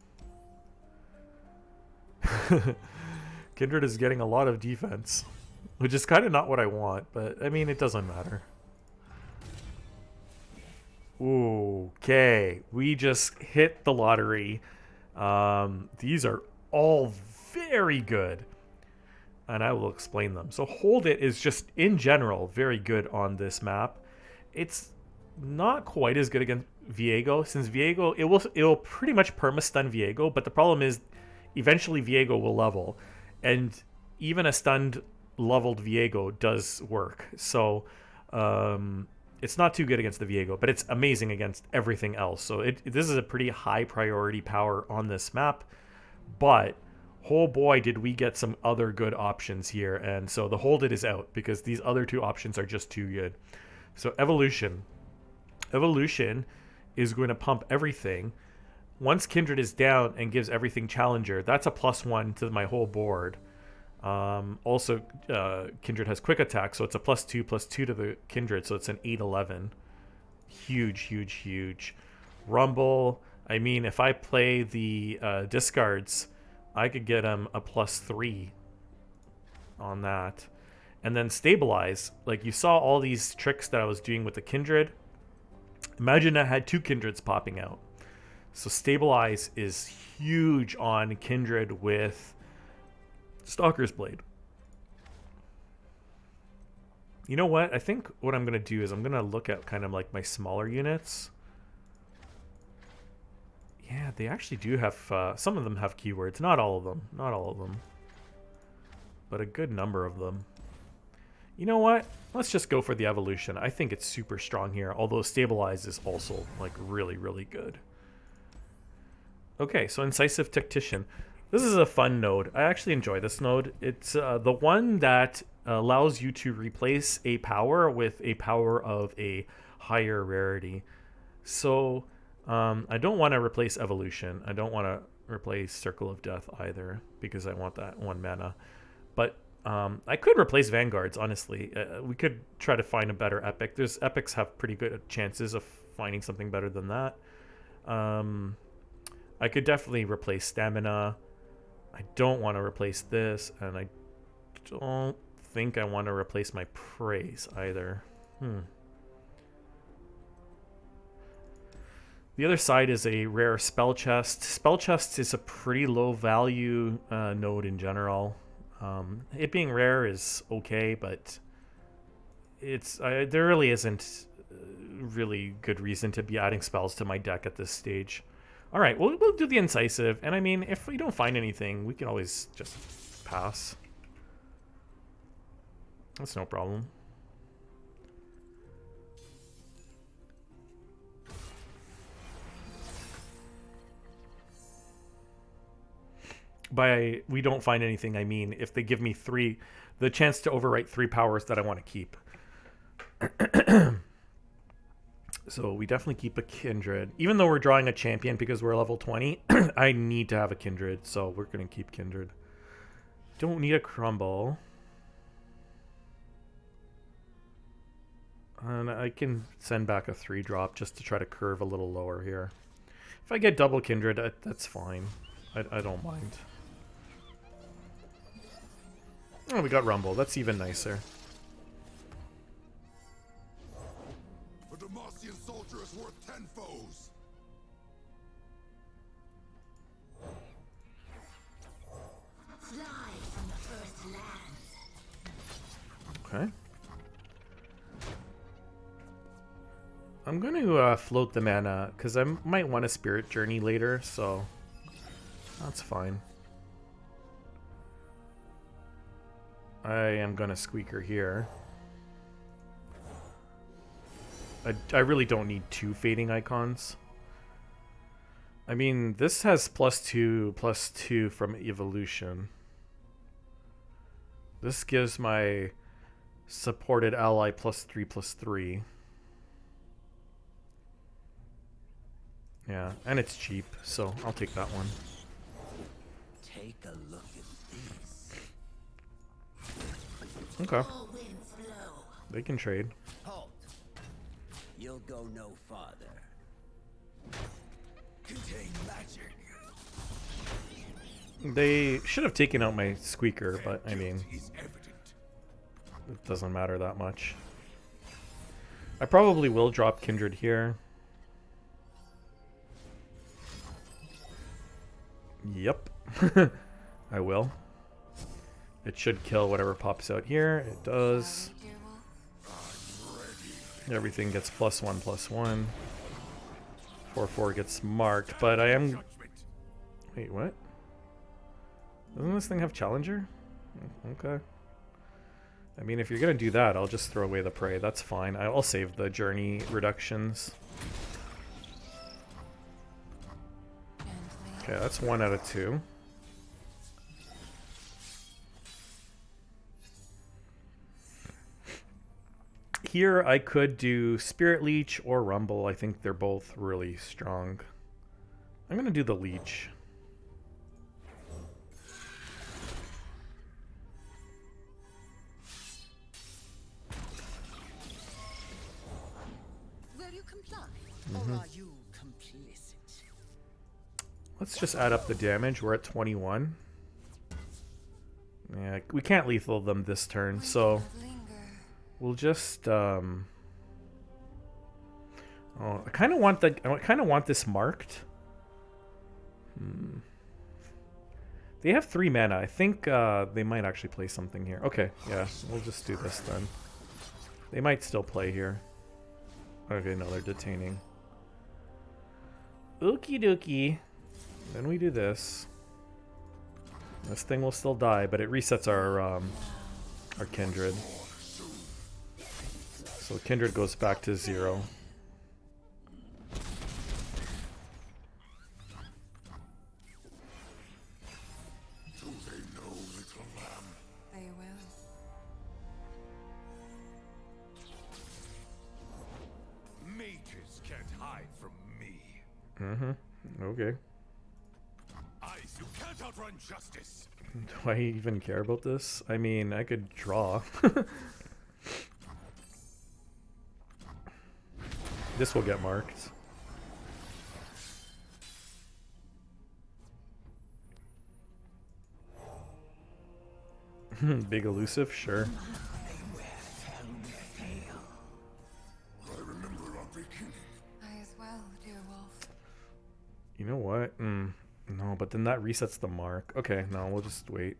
Speaker 1: Kindred is getting a lot of defense, which is kind of not what I want, but I mean, it doesn't matter. Okay, we just hit the lottery. These are all very good, and I will explain them. So Hold It is just, in general, very good on this map. It's not quite as good against Viego, since Viego, it will pretty much perma-stun Viego, but the problem is eventually Viego will level, and even a stunned leveled Viego does work. So it's not too good against the Viego, but it's amazing against everything else. So this is a pretty high priority power on this map, but oh boy, did we get some other good options here. And so the Hold It is out because these other 2 options are just too good. So Evolution is going to pump everything. Once Kindred is down and gives everything Challenger, that's a +1 to my whole board. Also, Kindred has Quick Attack, so it's a +2 to the Kindred, so it's an 8-11. Huge, huge, huge. Rumble, I mean, if I play the discards, I could get him a +3 on that. And then Stabilize, like you saw all these tricks that I was doing with the Kindred. Imagine I had 2 Kindreds popping out. So Stabilize is huge on Kindred with Stalker's Blade. You know what? I think what I'm going to do is I'm going to look at kind of like my smaller units. Yeah, they actually do have, some of them have keywords. Not all of them. Not all of them. But a good number of them. You know what? Let's just go for the Evolution. I think it's super strong here, although Stabilize is also like really, really good. Okay, so Incisive Tactician. This is a fun node. I actually enjoy this node. It's the one that allows you to replace a power with a power of a higher rarity. So I don't want to replace Evolution. I don't want to replace Circle of Death either because I want that 1 mana. But I could replace Vanguards, honestly. We could try to find a better epic. There's epics have pretty good chances of finding something better than that. I could definitely replace Stamina. I don't want to replace this, and I don't think I want to replace my Praise either. The other side is a rare Spell Chest. Spell Chest is a pretty low value node in general. It being rare is okay, but it's there really isn't really good reason to be adding spells to my deck at this stage. All right, we'll do the Incisive, and I mean, if we don't find anything, we can always just pass. That's no problem. By we don't find anything, I mean if they give me the chance to overwrite 3 powers that I want to keep. So we definitely keep a Kindred. Even though we're drawing a champion because we're level 20, I need to have a Kindred, so we're going to keep Kindred. Don't need a Crumble. And I can send back a 3-drop just to try to curve a little lower here. If I get double Kindred, that's fine. I don't mind. Oh, we got Rumble. That's even nicer.
Speaker 3: A Demacian soldier is worth 10 foes.
Speaker 4: Fly from the first land.
Speaker 1: Okay. I'm going to float the mana because I might want a Spirit Journey later, so that's fine. I am going to Squeaker here. I really don't need 2 Fading Icons. I mean, this has +2/+2 from Evolution. This gives my supported ally +3/+3. Yeah, and it's cheap, so I'll take that one.
Speaker 5: Take a look at these.
Speaker 1: Okay.
Speaker 5: All winds blow.
Speaker 1: They can trade.
Speaker 5: Halt. You'll go no farther.
Speaker 3: Contain magic.
Speaker 1: They should have taken out my Squeaker, but I mean,
Speaker 3: Is evident.
Speaker 1: it doesn't matter that much. I probably will drop Kindred here. Yep. I will. It should kill whatever pops out here. It does.
Speaker 4: Dear wolf.
Speaker 1: Everything gets +1/+1. 4/4 gets marked, but I am... Wait, what? Doesn't this thing have Challenger? Okay. I mean, if you're going to do that, I'll just throw away the Prey. That's fine. I'll save the Journey reductions.
Speaker 4: Gently.
Speaker 1: Okay, that's 1 out of 2. Here I could do Spirit Leech or Rumble. I think they're both really strong. I'm going to do the Leech.
Speaker 5: Will you comply, or are you complicit?
Speaker 1: Let's just add up the damage. We're at 21. Yeah, we can't lethal them this turn, so
Speaker 4: Linger.
Speaker 1: we'll just oh, I kind of want this marked. They have 3 mana. I think they might actually play something here. Okay, yeah, we'll just do this then. They might still play here. Okay, no, they're detaining. Okie dokie. Then we do this. This thing will still die, but it resets our Kindred. So Kindred goes back to 0. Okay.
Speaker 3: Eyes, you can't outrun justice.
Speaker 1: Do I even care about this? I mean, I could draw. This will get marked. Big elusive, sure.
Speaker 3: I remember our beginning.
Speaker 6: I as well, dear wolf.
Speaker 1: You know what? No, but then that resets the mark. Okay, no, we'll just wait.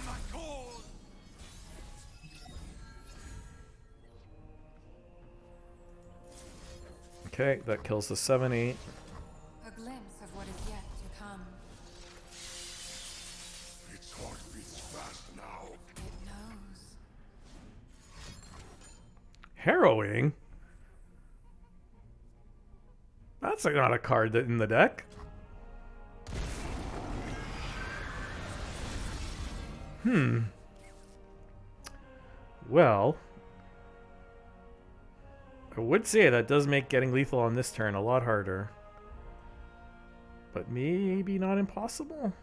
Speaker 3: My cause.
Speaker 1: Okay, that kills the 7/8.
Speaker 6: A glimpse of what is yet to come.
Speaker 3: Its heart beats fast now.
Speaker 6: It knows.
Speaker 1: Harrowing? That's not a card in the deck. Well, I would say that does make getting lethal on this turn a lot harder. But maybe not impossible.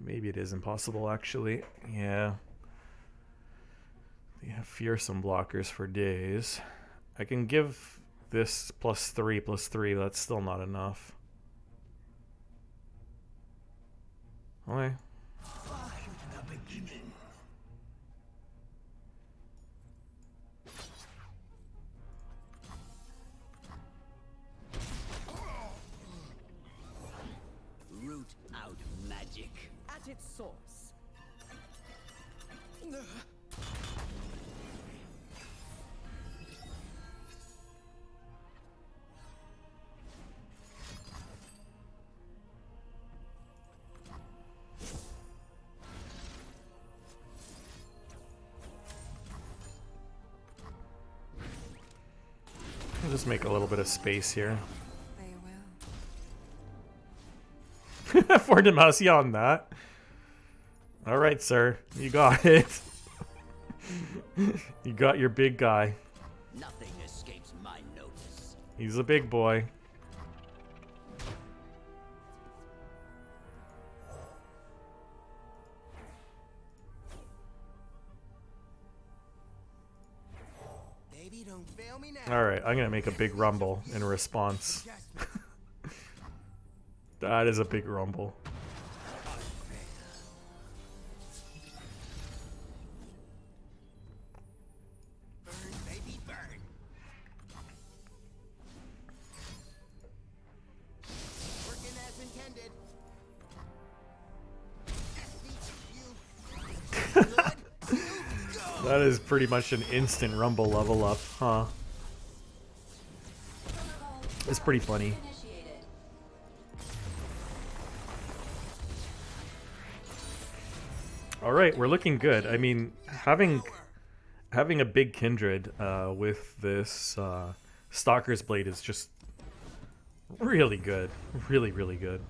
Speaker 1: Maybe it is impossible, actually. Yeah. They have fearsome blockers for days. I can give this +3/+3, that's still not enough. Okay.
Speaker 5: Root out magic.
Speaker 7: At its source.
Speaker 1: I'll just make a little bit of space here.
Speaker 6: They will.
Speaker 1: For Demacia on that. Alright, sir. You got it. You got your big guy.
Speaker 5: Nothing escapes my notice.
Speaker 1: He's a big boy.
Speaker 5: 'Baby, don't fail me now.
Speaker 1: Alright, I'm gonna make a big rumble in response. That is a big rumble.
Speaker 5: Burn, baby, burn. Working as intended.
Speaker 1: That is pretty much an instant rumble level up, huh? It's pretty funny. Alright, we're looking good. I mean, having a big Kindred with this Stalker's Blade is just really good. Really, really good.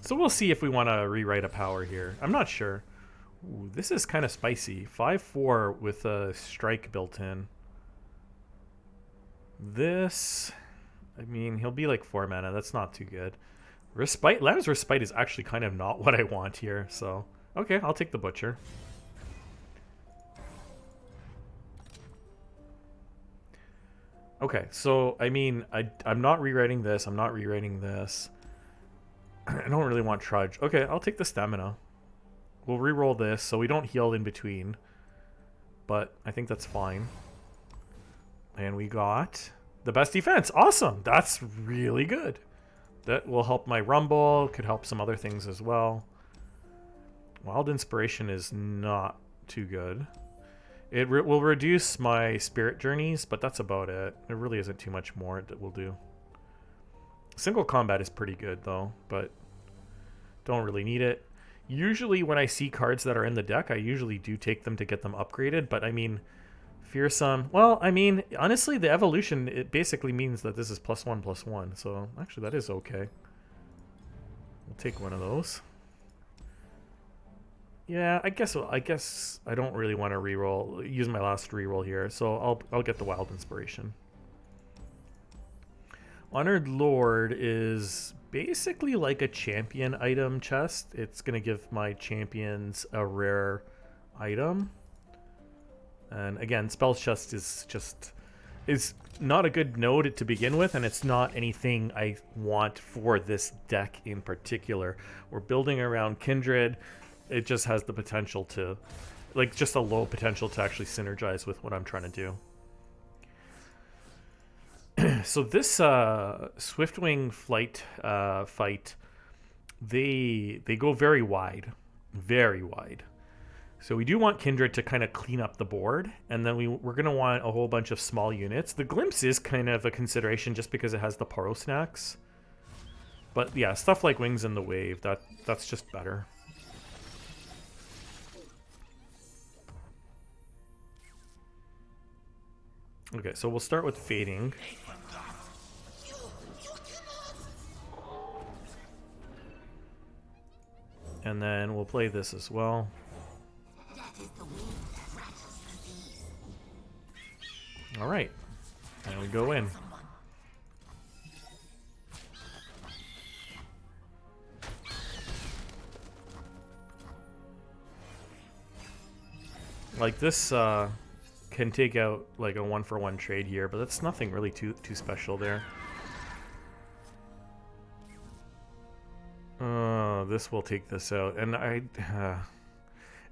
Speaker 1: So we'll see if we want to rewrite a power here. I'm not sure. Ooh, this is kind of spicy. 5/4 with a strike built in. This, I mean, he'll be like 4 mana. That's not too good. Respite, Lamb's Respite is actually kind of not what I want here. So, okay, I'll take the Butcher. Okay, so, I mean, I'm not rewriting this. I'm not rewriting this. I don't really want Trudge. Okay, I'll take the Stamina. We'll reroll this so we don't heal in between. But I think that's fine. And we got the best defense. Awesome. That's really good. That will help my Rumble. Could help some other things as well. Wild Inspiration is not too good. It will reduce my Spirit Journeys, but that's about it. There really isn't too much more that will do. Single combat is pretty good though, but don't really need it. Usually when I see cards that are in the deck, I usually do take them to get them upgraded, but I mean, Fearsome, well, I mean, honestly, the evolution, it basically means that this is +1/+1, so actually that is okay. We'll take one of those. Yeah, I guess I don't really want to use my last reroll here, so I'll get the Wild Inspiration. Honored Lord is basically like a champion item chest. It's gonna give my champions a rare item. And again, Spells Chest is not a good node to begin with, and it's not anything I want for this deck in particular. We're building around Kindred. It just has the potential to, like, just a low potential to actually synergize with what I'm trying to do. So this Swiftwing flight fight, they go very wide, very wide. So we do want Kindred to kind of clean up the board, and then we're going to want a whole bunch of small units. The Glimpse is kind of a consideration just because it has the Paro Snacks. But yeah, stuff like Wings in the Wave, that's just better. Okay, so we'll start with Fading. And then we'll play this as well. Alright, and we go in. Like this can take out like a 1-for-1 trade here, but that's nothing really too special there. This will take this out, and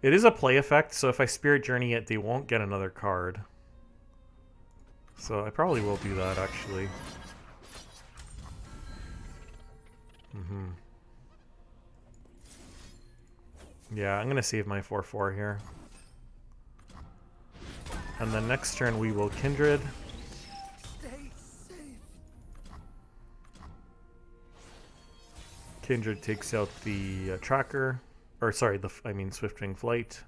Speaker 1: it is a play effect, so if I Spirit Journey it, they won't get another card. So I probably will do that, actually. Yeah, I'm gonna save my 4/4 here. And then next turn we will Kindred. Kindred takes out the tracker, or sorry, I mean Swiftwing Flight.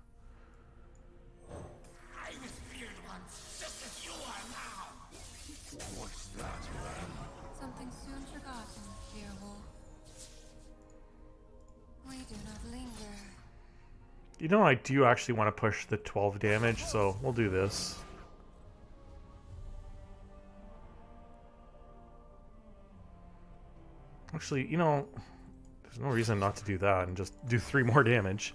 Speaker 3: I was feared once, just as you are now. What's that, man?
Speaker 6: Something soon forgotten, dear wolf. We do not linger.
Speaker 1: You know, I do actually want to push the 12 damage, so we'll do this. Actually, you know, there's no reason not to do that and just do 3 more damage.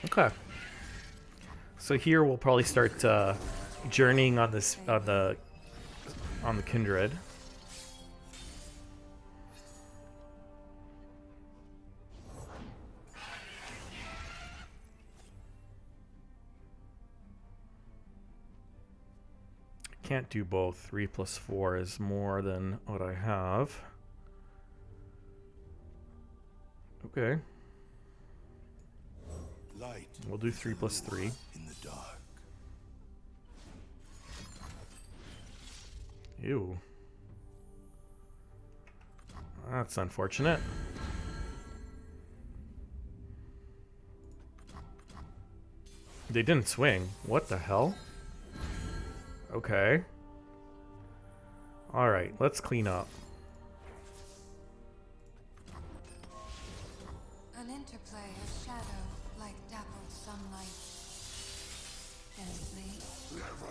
Speaker 1: Okay. So here we'll probably start journeying on this on the Kindred. Can't do both. 3 + 4 is more than what I have. Okay.
Speaker 3: Light.
Speaker 1: We'll do 3 + 3.
Speaker 3: In the dark.
Speaker 1: Ew. That's unfortunate. They didn't swing. What the hell? Okay. Alright, let's clean up.
Speaker 6: An interplay of shadow like dappled sunlight. Gently.
Speaker 3: Never.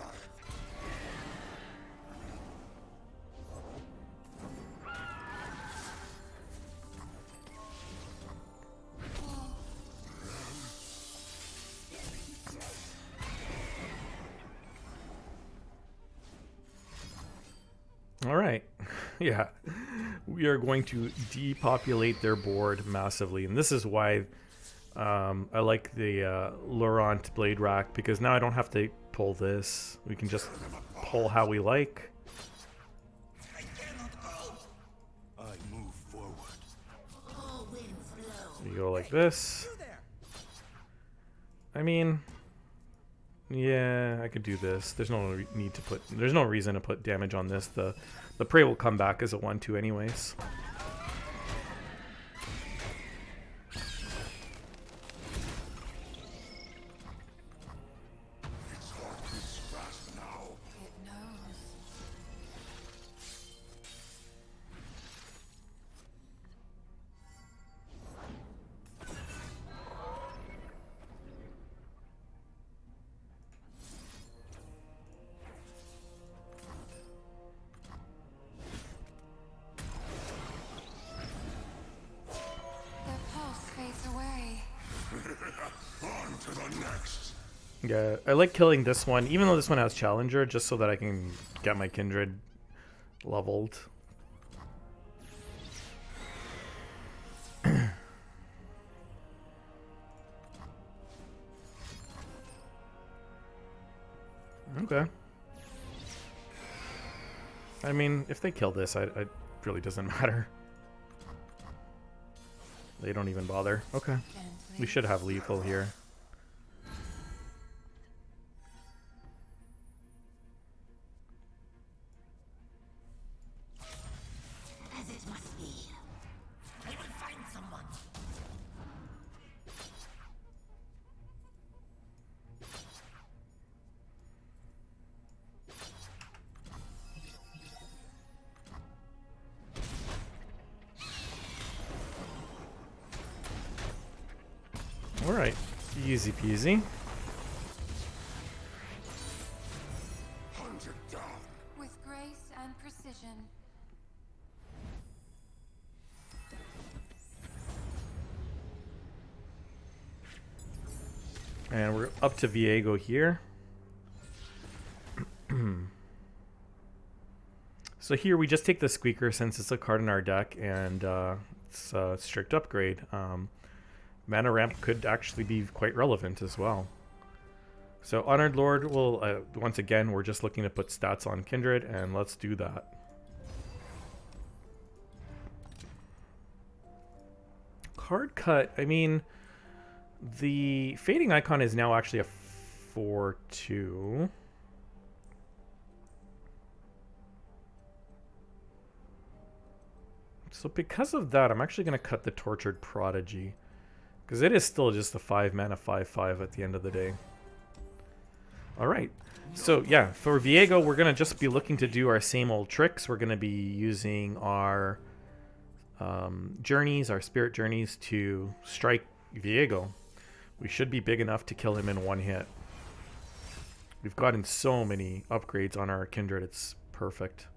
Speaker 1: Alright. Yeah. We are going to depopulate their board massively. And this is why I like the Laurent Blade Rack, because now I don't have to pull this. We can just pull how we like.
Speaker 3: I cannot go. I move forward.
Speaker 4: All winds blow.
Speaker 1: You go like this. I mean, yeah, I could do this. There's no need to put. There's no reason to put damage on this. The prey will come back as a 1/2 anyways.
Speaker 3: Its heart is fast now.
Speaker 6: It knows.
Speaker 3: On to the next.
Speaker 1: Yeah, I like killing this one, even though this one has Challenger, just so that I can get my Kindred leveled. Okay. I mean, if they kill this, it really doesn't matter. They don't even bother. Okay. We should have lethal here.
Speaker 4: As it must be. I will find someone.
Speaker 1: Alright. Easy peasy.
Speaker 3: Hunt it down.
Speaker 6: With grace and precision.
Speaker 1: And we're up to Viego here. So here we just take the Squeaker since it's a card in our deck, and it's a strict upgrade. Mana ramp could actually be quite relevant as well. So Honored Lord will, once again, we're just looking to put stats on Kindred, and let's do that. Card cut, I mean, the fading icon is now actually a 4/2. So because of that, I'm actually going to cut the Tortured Prodigy, because it is still just a 5 mana 5/5 at the end of the day. Alright, so yeah, for Viego, we're going to just be looking to do our same old tricks. We're going to be using our journeys, our spirit journeys, to strike Viego. We should be big enough to kill him in one hit. We've gotten so many upgrades on our Kindred, it's perfect.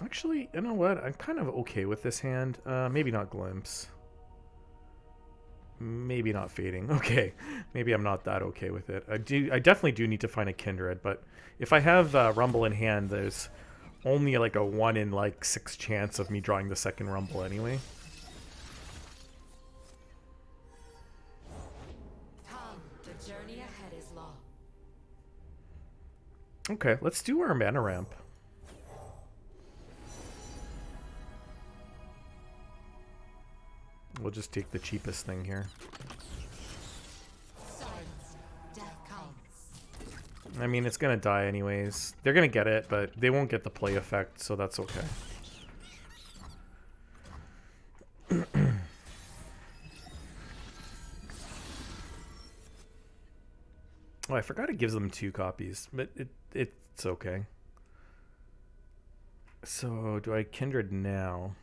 Speaker 1: Actually, you know what? I'm kind of okay with this hand. Maybe not Glimpse. Maybe not Fading. Okay. Maybe I'm not that okay with it. I definitely do need to find a Kindred, but if I have Rumble in hand, there's only like a 1 in like 6 chance of me drawing the second Rumble anyway.
Speaker 2: Come, the journey ahead is long.
Speaker 1: Okay, let's do our mana ramp. We'll just take the cheapest thing here.
Speaker 2: Silence. Death comes.
Speaker 1: I mean, it's gonna die anyways. They're gonna get it, but they won't get the play effect, so that's okay. Oh, I forgot it gives them 2 copies, but it's okay. So, do I Kindred now?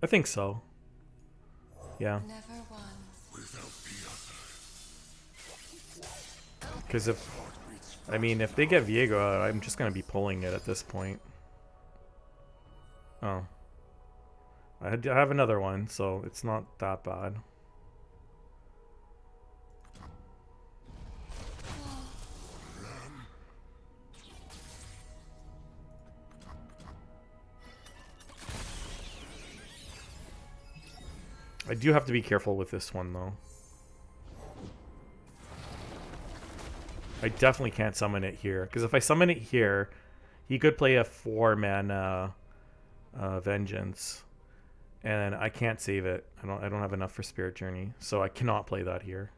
Speaker 1: I think so. Yeah.
Speaker 6: Never once.
Speaker 3: Without the other.
Speaker 1: Because I mean, if they get Viego out, I'm just going to be pulling it at this point. Oh. I have another one, so it's not that bad. I do have to be careful with this one, though. I definitely can't summon it here, because if I summon it here, he could play a 4 mana Vengeance, and I can't save it. I don't have enough for Spirit Journey, so I cannot play that here.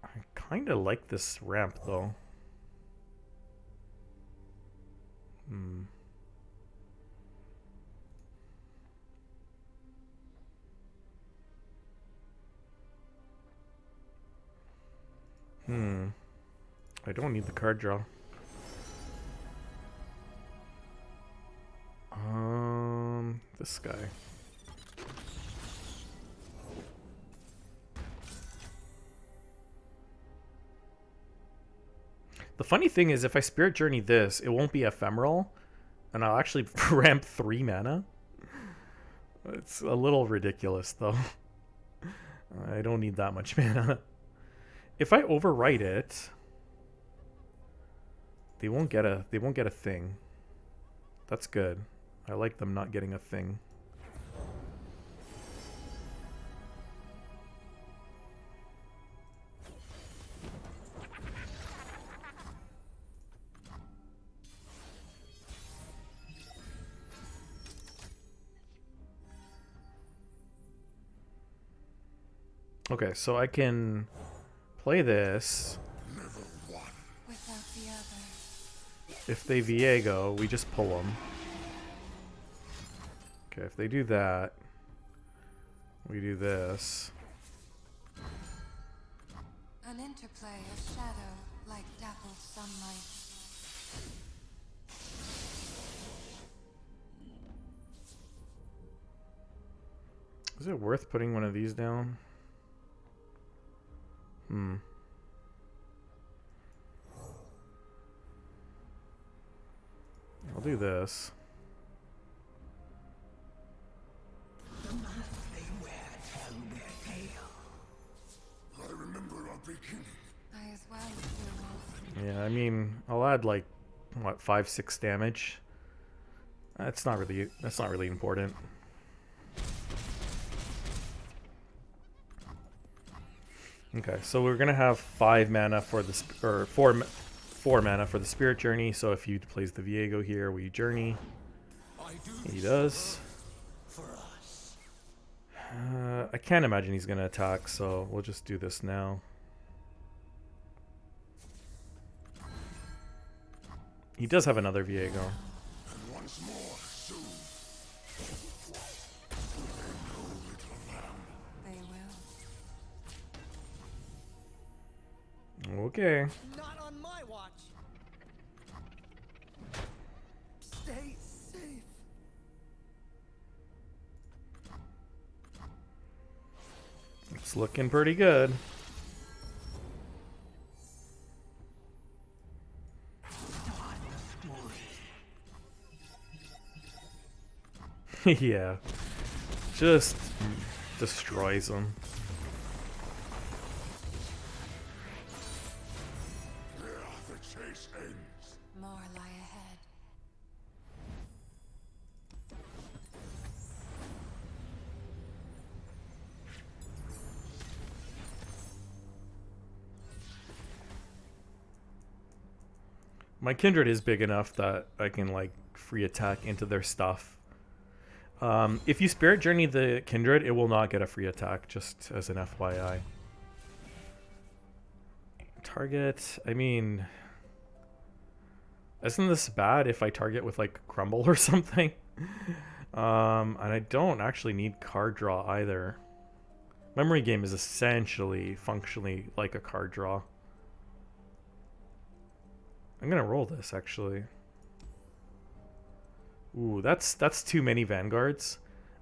Speaker 1: I kind of like this ramp, though. I don't need the card draw. This guy. The funny thing is, if I Spirit Journey this, it won't be ephemeral, and I'll actually ramp 3 mana. It's a little ridiculous though. I don't need that much mana. If I overwrite it, they won't get a thing. That's good. I like them not getting a thing. Okay, so I can play this.
Speaker 6: Without the other.
Speaker 1: If they Viego, we just pull them. Okay, if they do that, we do this.
Speaker 6: An interplay of shadow like dappled sunlight.
Speaker 1: Is it worth putting one of these down? I'll do this.
Speaker 3: The mask they wear tell their tale. I remember our beginning.
Speaker 6: I as well as you.
Speaker 1: Yeah, I mean, I'll add like what 5-6 damage. That's not really important. Okay, so we're gonna have 5 mana for the or 4 mana for the Spirit Journey. So if he plays the Viego here, we journey. He does.
Speaker 3: For us.
Speaker 1: I can't imagine he's gonna attack, so we'll just do this now. He does have another Viego.
Speaker 3: And once more, soon. They know, little lamb.
Speaker 6: They will.
Speaker 1: Okay.
Speaker 7: Not on my watch. Stay safe.
Speaker 1: It's looking pretty good. Yeah. Just destroys them.
Speaker 3: There, the chase ends.
Speaker 6: More lie ahead.
Speaker 1: My Kindred is big enough that I can like free attack into their stuff. If you Spirit Journey the Kindred, it will not get a free attack, just as an FYI. Target, I mean, isn't this bad if I target with like Crumble or something? And I don't actually need card draw either. Memory Game is essentially, functionally like a card draw. I'm gonna roll this actually. Ooh, that's too many Vanguards.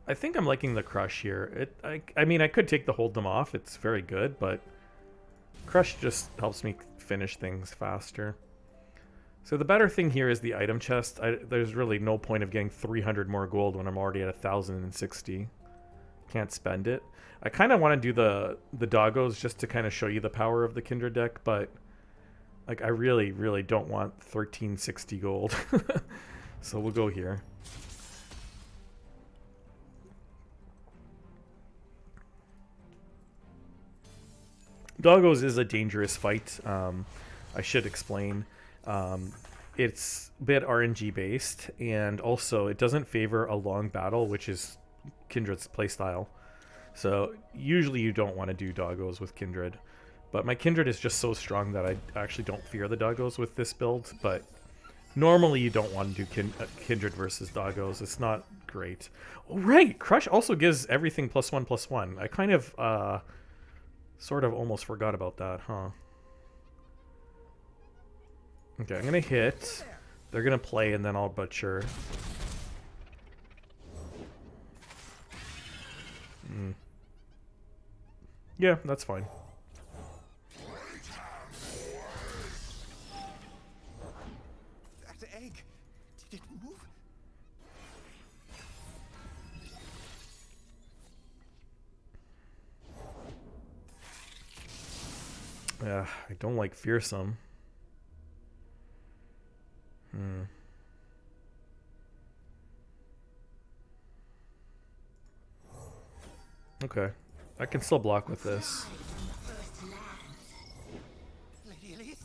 Speaker 1: I think I'm liking the Crush here. I mean, I could take the Hold Them Off. It's very good, but Crush just helps me finish things faster. So the better thing here is the item chest. There's really no point of getting 300 more gold when I'm already at 1,060. Can't spend it. I kind of want to do the doggos just to kind of show you the power of the Kindred deck, but like I really, really don't want 1,360 gold. So we'll go here. Doggos is a dangerous fight. I should explain. It's a bit RNG based, and also it doesn't favor a long battle, which is Kindred's playstyle. So usually you don't want to do doggos with Kindred. But my Kindred is just so strong that I actually don't fear the doggos with this build, but normally you don't want to do Kindred versus doggos. It's not great. Oh, right! Crush also gives everything +1/+1. I kind of, sort of almost forgot about that, huh? Okay, I'm going to hit. They're going to play, and then I'll butcher. Yeah, that's fine.
Speaker 7: That egg. Did it move?
Speaker 1: I don't like fearsome. Okay. I can still block with this.
Speaker 7: Lady Elise,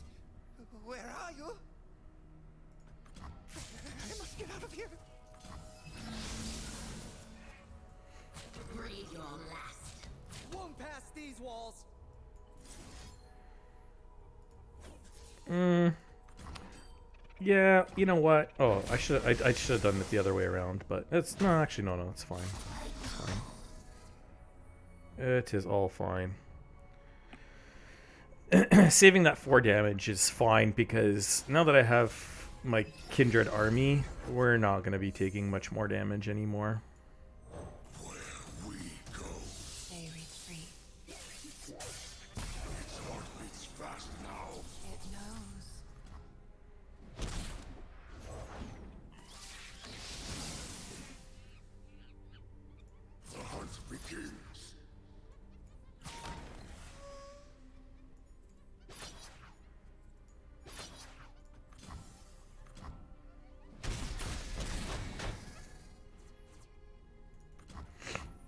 Speaker 7: where are you? I must get out of here.
Speaker 4: Breathe your last.
Speaker 7: Won't pass these walls.
Speaker 1: Yeah, you know what? Oh, I should have done it the other way around, but it's no, actually no, it's fine. It's fine. It is all fine. Saving that 4 damage is fine because now that I have my Kindred army, we're not going to be taking much more damage anymore.
Speaker 6: They retreat.
Speaker 3: Heartbeats fast now.
Speaker 6: It knows.
Speaker 3: The hunt begins.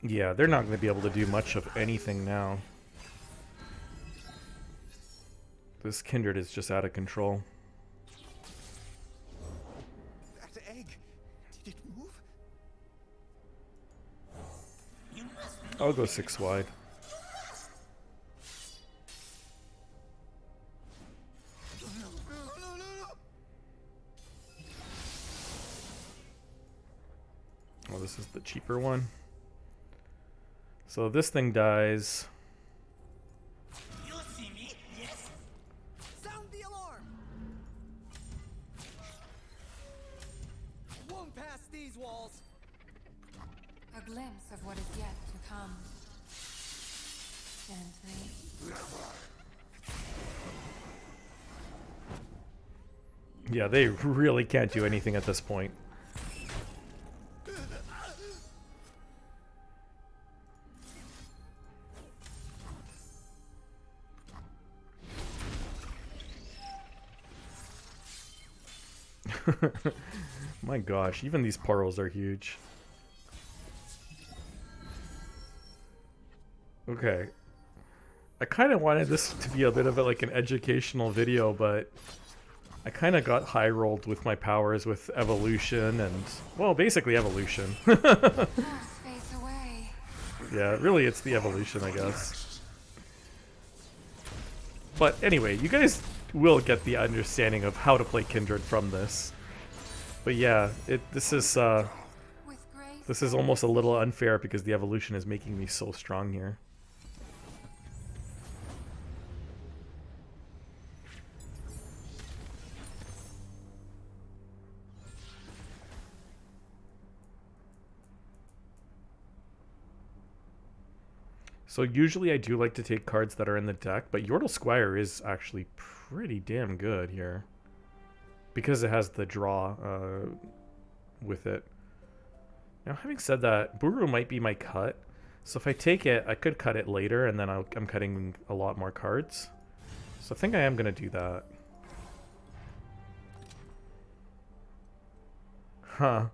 Speaker 1: Yeah, they're not going to be able to do much of anything now. This Kindred is just out of control.
Speaker 7: That egg, did it move?
Speaker 1: I'll go 6 wide.
Speaker 7: No.
Speaker 1: Oh, this is the cheaper one. So this thing dies.
Speaker 4: You see me? Yes.
Speaker 7: Sound the alarm. Won't pass these walls.
Speaker 6: A glimpse of what is yet to come. Gently.
Speaker 1: Yeah, they really can't do anything at this point. My gosh, even these portals are huge. Okay. I kind of wanted this to be a bit of like an educational video, but I kind of got high rolled with my powers with evolution and, well, basically evolution.
Speaker 6: Fades away.
Speaker 1: Yeah, really it's the evolution, I guess. But anyway, you guys will get the understanding of how to play Kindred from this. But yeah, this is
Speaker 6: With grace.
Speaker 1: almost a little unfair because the evolution is making me so strong here. So usually I do like to take cards that are in the deck, but Yordle Squire is actually pretty damn good here. Because it has the draw with it. Now, having said that, Buru might be my cut. So if I take it, I could cut it later, and then I'm cutting a lot more cards. So I think I am going to do that. Huh.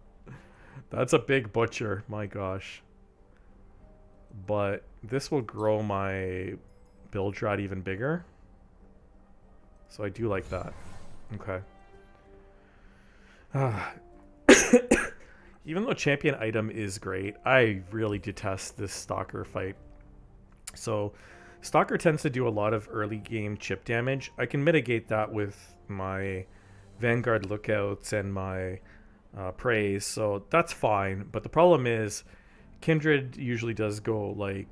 Speaker 1: That's a big butcher, my gosh. But this will grow my build drought even bigger. So I do like that. Okay. Even though champion item is great, I really detest this Stalker fight. So Stalker tends to do a lot of early game chip damage. I can mitigate that with my Vanguard lookouts and my praise, so that's fine. But the problem is Kindred usually does go like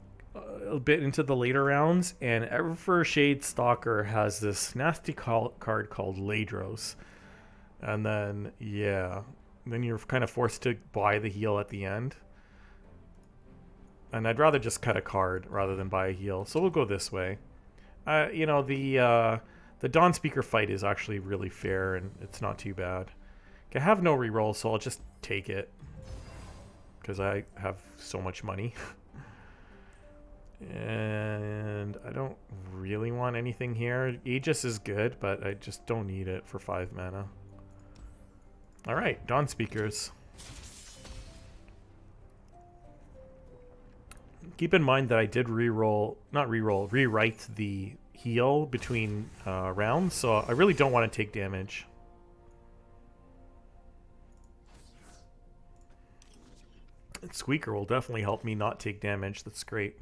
Speaker 1: a bit into the later rounds, and Evershade Stalker has this nasty card called Ladros. And then, yeah, then you're kind of forced to buy the heal at the end. And I'd rather just cut a card rather than buy a heal. So we'll go this way. You know, the Dawn Speaker fight is actually really fair, and it's not too bad. I have no reroll, so I'll just take it. Because I have so much money. And I don't really want anything here. Aegis is good, but I just don't need it for 5 mana. Alright, Dawn Speakers. Keep in mind that I did rewrite the heal between rounds, so I really don't want to take damage. And Squeaker will definitely help me not take damage. That's great.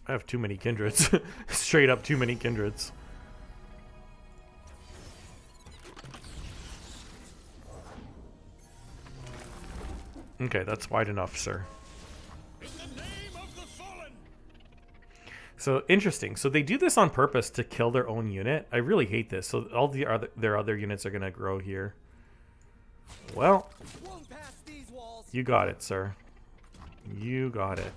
Speaker 1: I have too many Kindreds. Straight up too many Kindreds. Okay, that's wide enough, sir.
Speaker 3: In the name of the fallen.
Speaker 1: So, interesting. So they do this on purpose to kill their own unit. I really hate this. So all their other units are going to grow here. Well,
Speaker 7: Won't pass these walls.
Speaker 1: you got it, sir. You got it.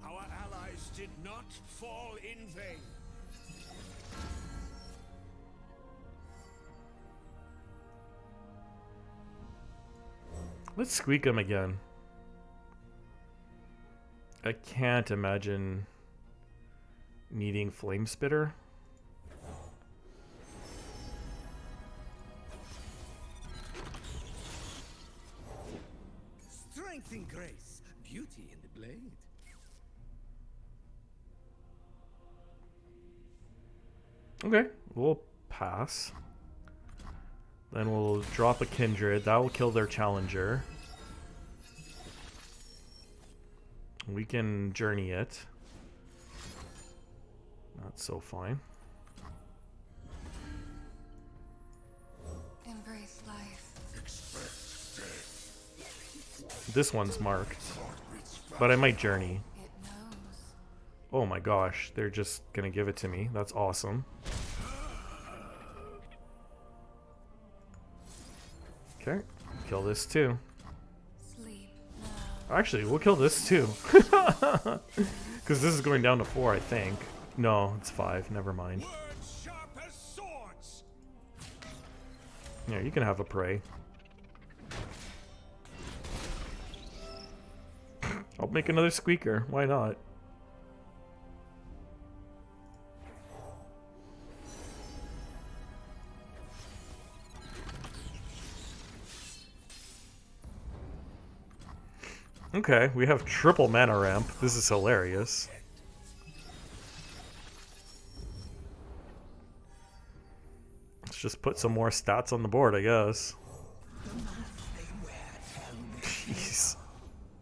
Speaker 3: Our allies did not fall in vain.
Speaker 1: Let's squeak him again. I can't imagine needing Flame Spitter.
Speaker 7: Strength and grace, beauty in the blade.
Speaker 1: Okay, we'll pass. Then we'll drop a Kindred. That will kill their challenger. We can journey it. Not so fine.
Speaker 6: Embrace life.
Speaker 1: This one's marked. But I might journey.
Speaker 6: It knows.
Speaker 1: Oh my gosh, they're just gonna give it to me. That's awesome. Okay, kill this too.
Speaker 6: Sleep now.
Speaker 1: Actually, we'll kill this too. Because this is going down to 4, I think. No, it's 5. Never mind.
Speaker 3: Words sharp as swords.
Speaker 1: Yeah, you can have a prey. I'll make another squeaker. Why not? Okay, we have triple mana ramp. This is hilarious. Let's just put some more stats on the board, I guess. Jeez.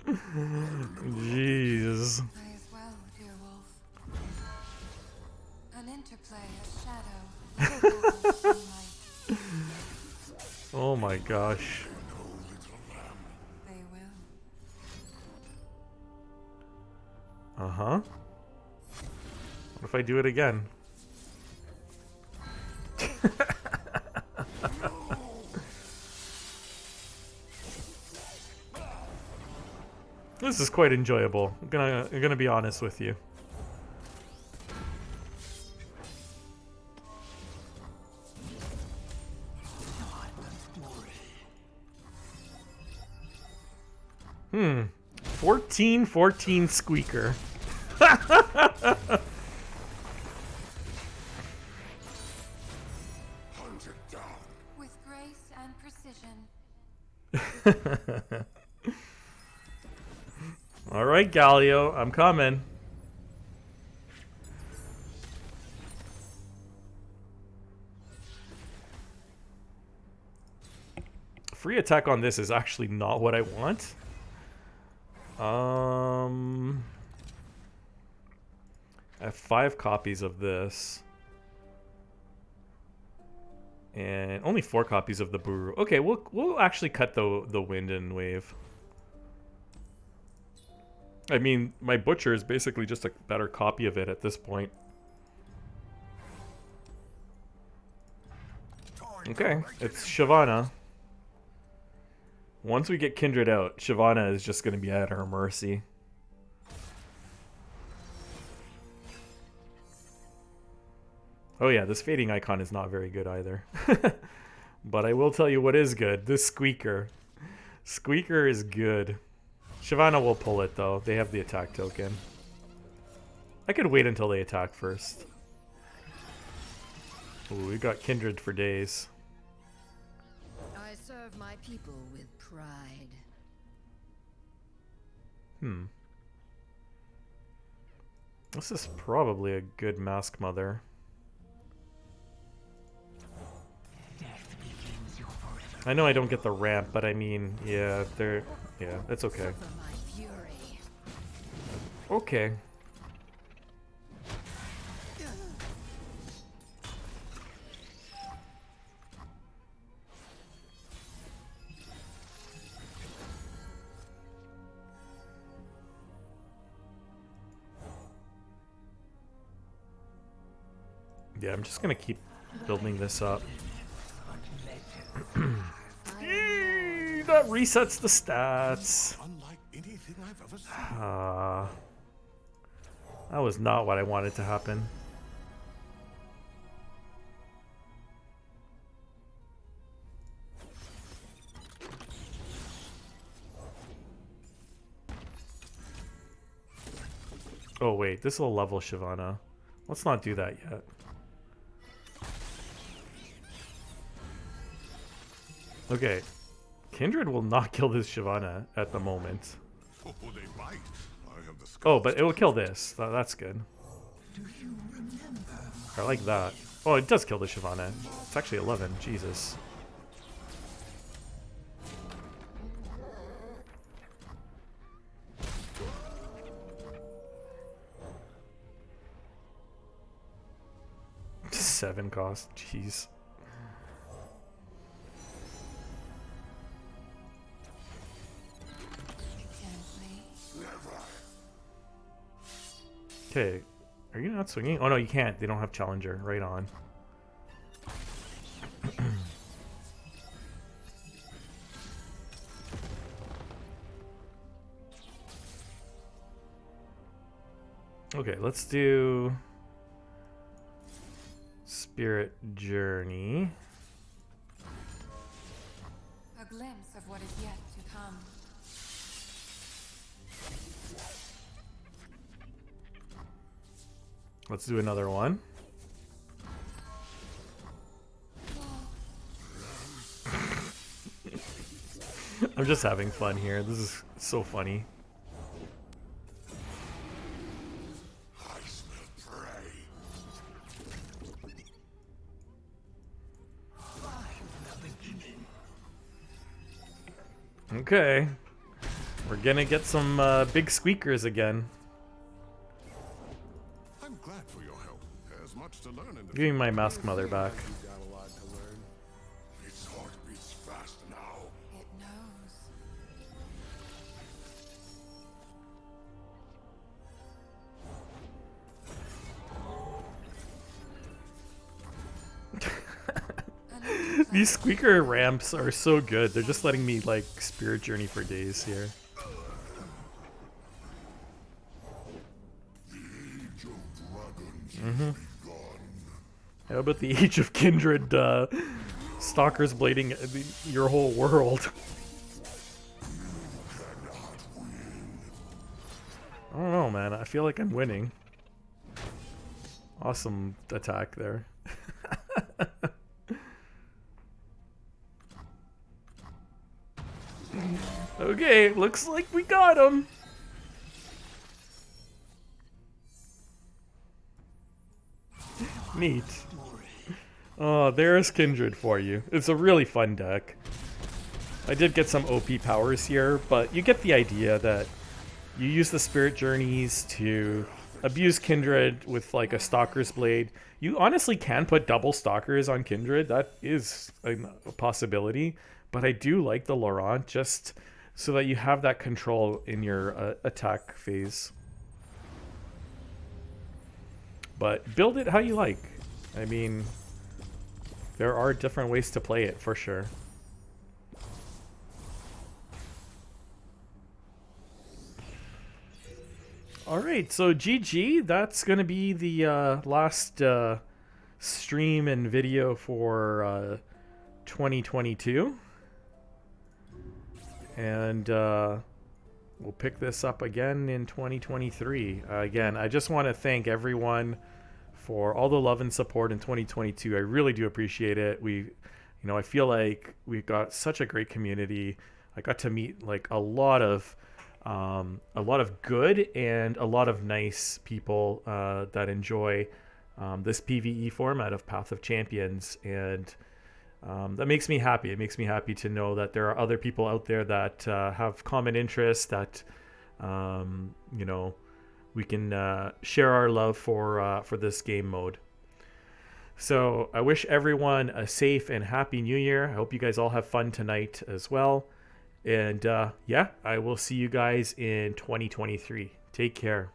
Speaker 1: Jeez.
Speaker 6: May as well, dear wolf. An interplay of shadow. Little sunlight.
Speaker 1: Oh my gosh.
Speaker 6: They will.
Speaker 1: Uh-huh. What if I do it again? This is quite enjoyable. I'm gonna be honest with you. Hmm. 14-14 squeaker.
Speaker 3: Hunted down.
Speaker 6: With grace and precision.
Speaker 1: All right, Galio, I'm coming. Free attack on this is actually not what I want. I have 5 copies of this. And only 4 copies of the Buru. Okay, we'll actually cut the wind and wave. I mean, my butcher is basically just a better copy of it at this point. Okay, it's Shyvana. Once we get Kindred out, Shyvana is just going to be at her mercy. Oh yeah, this fading icon is not very good either. But I will tell you what is good. This Squeaker. Squeaker is good. Shyvana will pull it though. They have the attack token. I could wait until they attack first. Ooh, we got Kindred for days.
Speaker 2: I serve my people with pride.
Speaker 1: This is probably a good Mask Mother. I know I don't get the ramp, but I mean, yeah, that's okay.
Speaker 2: For my fury.
Speaker 1: Okay. Yeah, I'm just gonna keep building this up. That resets the stats.
Speaker 3: Unlike anything I've ever seen.
Speaker 1: That was not what I wanted to happen. Oh wait, this will level Shyvana. Let's not do that yet. Okay. Kindred will not kill this Shyvana at the moment.
Speaker 3: Oh, they might. I have the
Speaker 1: Oh, but it will kill this. That's good.
Speaker 3: Do you remember?
Speaker 1: I like that. Oh, it does kill the Shyvana. It's actually 11. Jesus. Seven cost. Jeez. Okay, are you not swinging? Oh no, you can't. They don't have Challenger. Right on. Okay, let's do Spirit Journey.
Speaker 6: A glimpse of what is yet to come.
Speaker 1: Let's do another one. I'm just having fun here. This is so funny.
Speaker 3: I smell prey.
Speaker 1: Okay. We're gonna get some big squeakers again.
Speaker 3: I'm glad for your help. There's much to learn in the
Speaker 1: Give me my Mask Mother back.
Speaker 3: You got a lot to learn. Its heart beats fast now.
Speaker 6: It knows.
Speaker 1: These squeaker ramps are so good. They're just letting me like Spirit Journey for days here.
Speaker 3: The age of dragons
Speaker 1: Mm-hmm.
Speaker 3: has begun.
Speaker 1: How about the Age of Kindred stalkers blading your whole world? I don't know, man. I feel like I'm winning. Awesome attack there. Okay, looks like we got him. Neat. Oh, there's Kindred for you. It's a really fun deck. I did get some OP powers here, but you get the idea that you use the Spirit Journeys to abuse Kindred with like a Stalker's Blade. You honestly can put double Stalkers on Kindred. That is a possibility. But I do like the Laurent just so that you have that control in your attack phase. But build it how you like. I mean, there are different ways to play it for sure. All right, so GG. That's going to be the last stream and video for 2022. And we'll pick this up again in 2023. Again, I just want to thank everyone for all the love and support in 2022. I really do appreciate it. I feel like we've got such a great community. I got to meet like a lot of good and a lot of nice people that enjoy this PvE format of Path of Champions, and that makes me happy. It makes me happy to know that there are other people out there that have common interests, that we can share our love for this game mode. So I wish everyone a safe and happy New Year. I hope you guys all have fun tonight as well. And yeah, I will see you guys in 2023. Take care.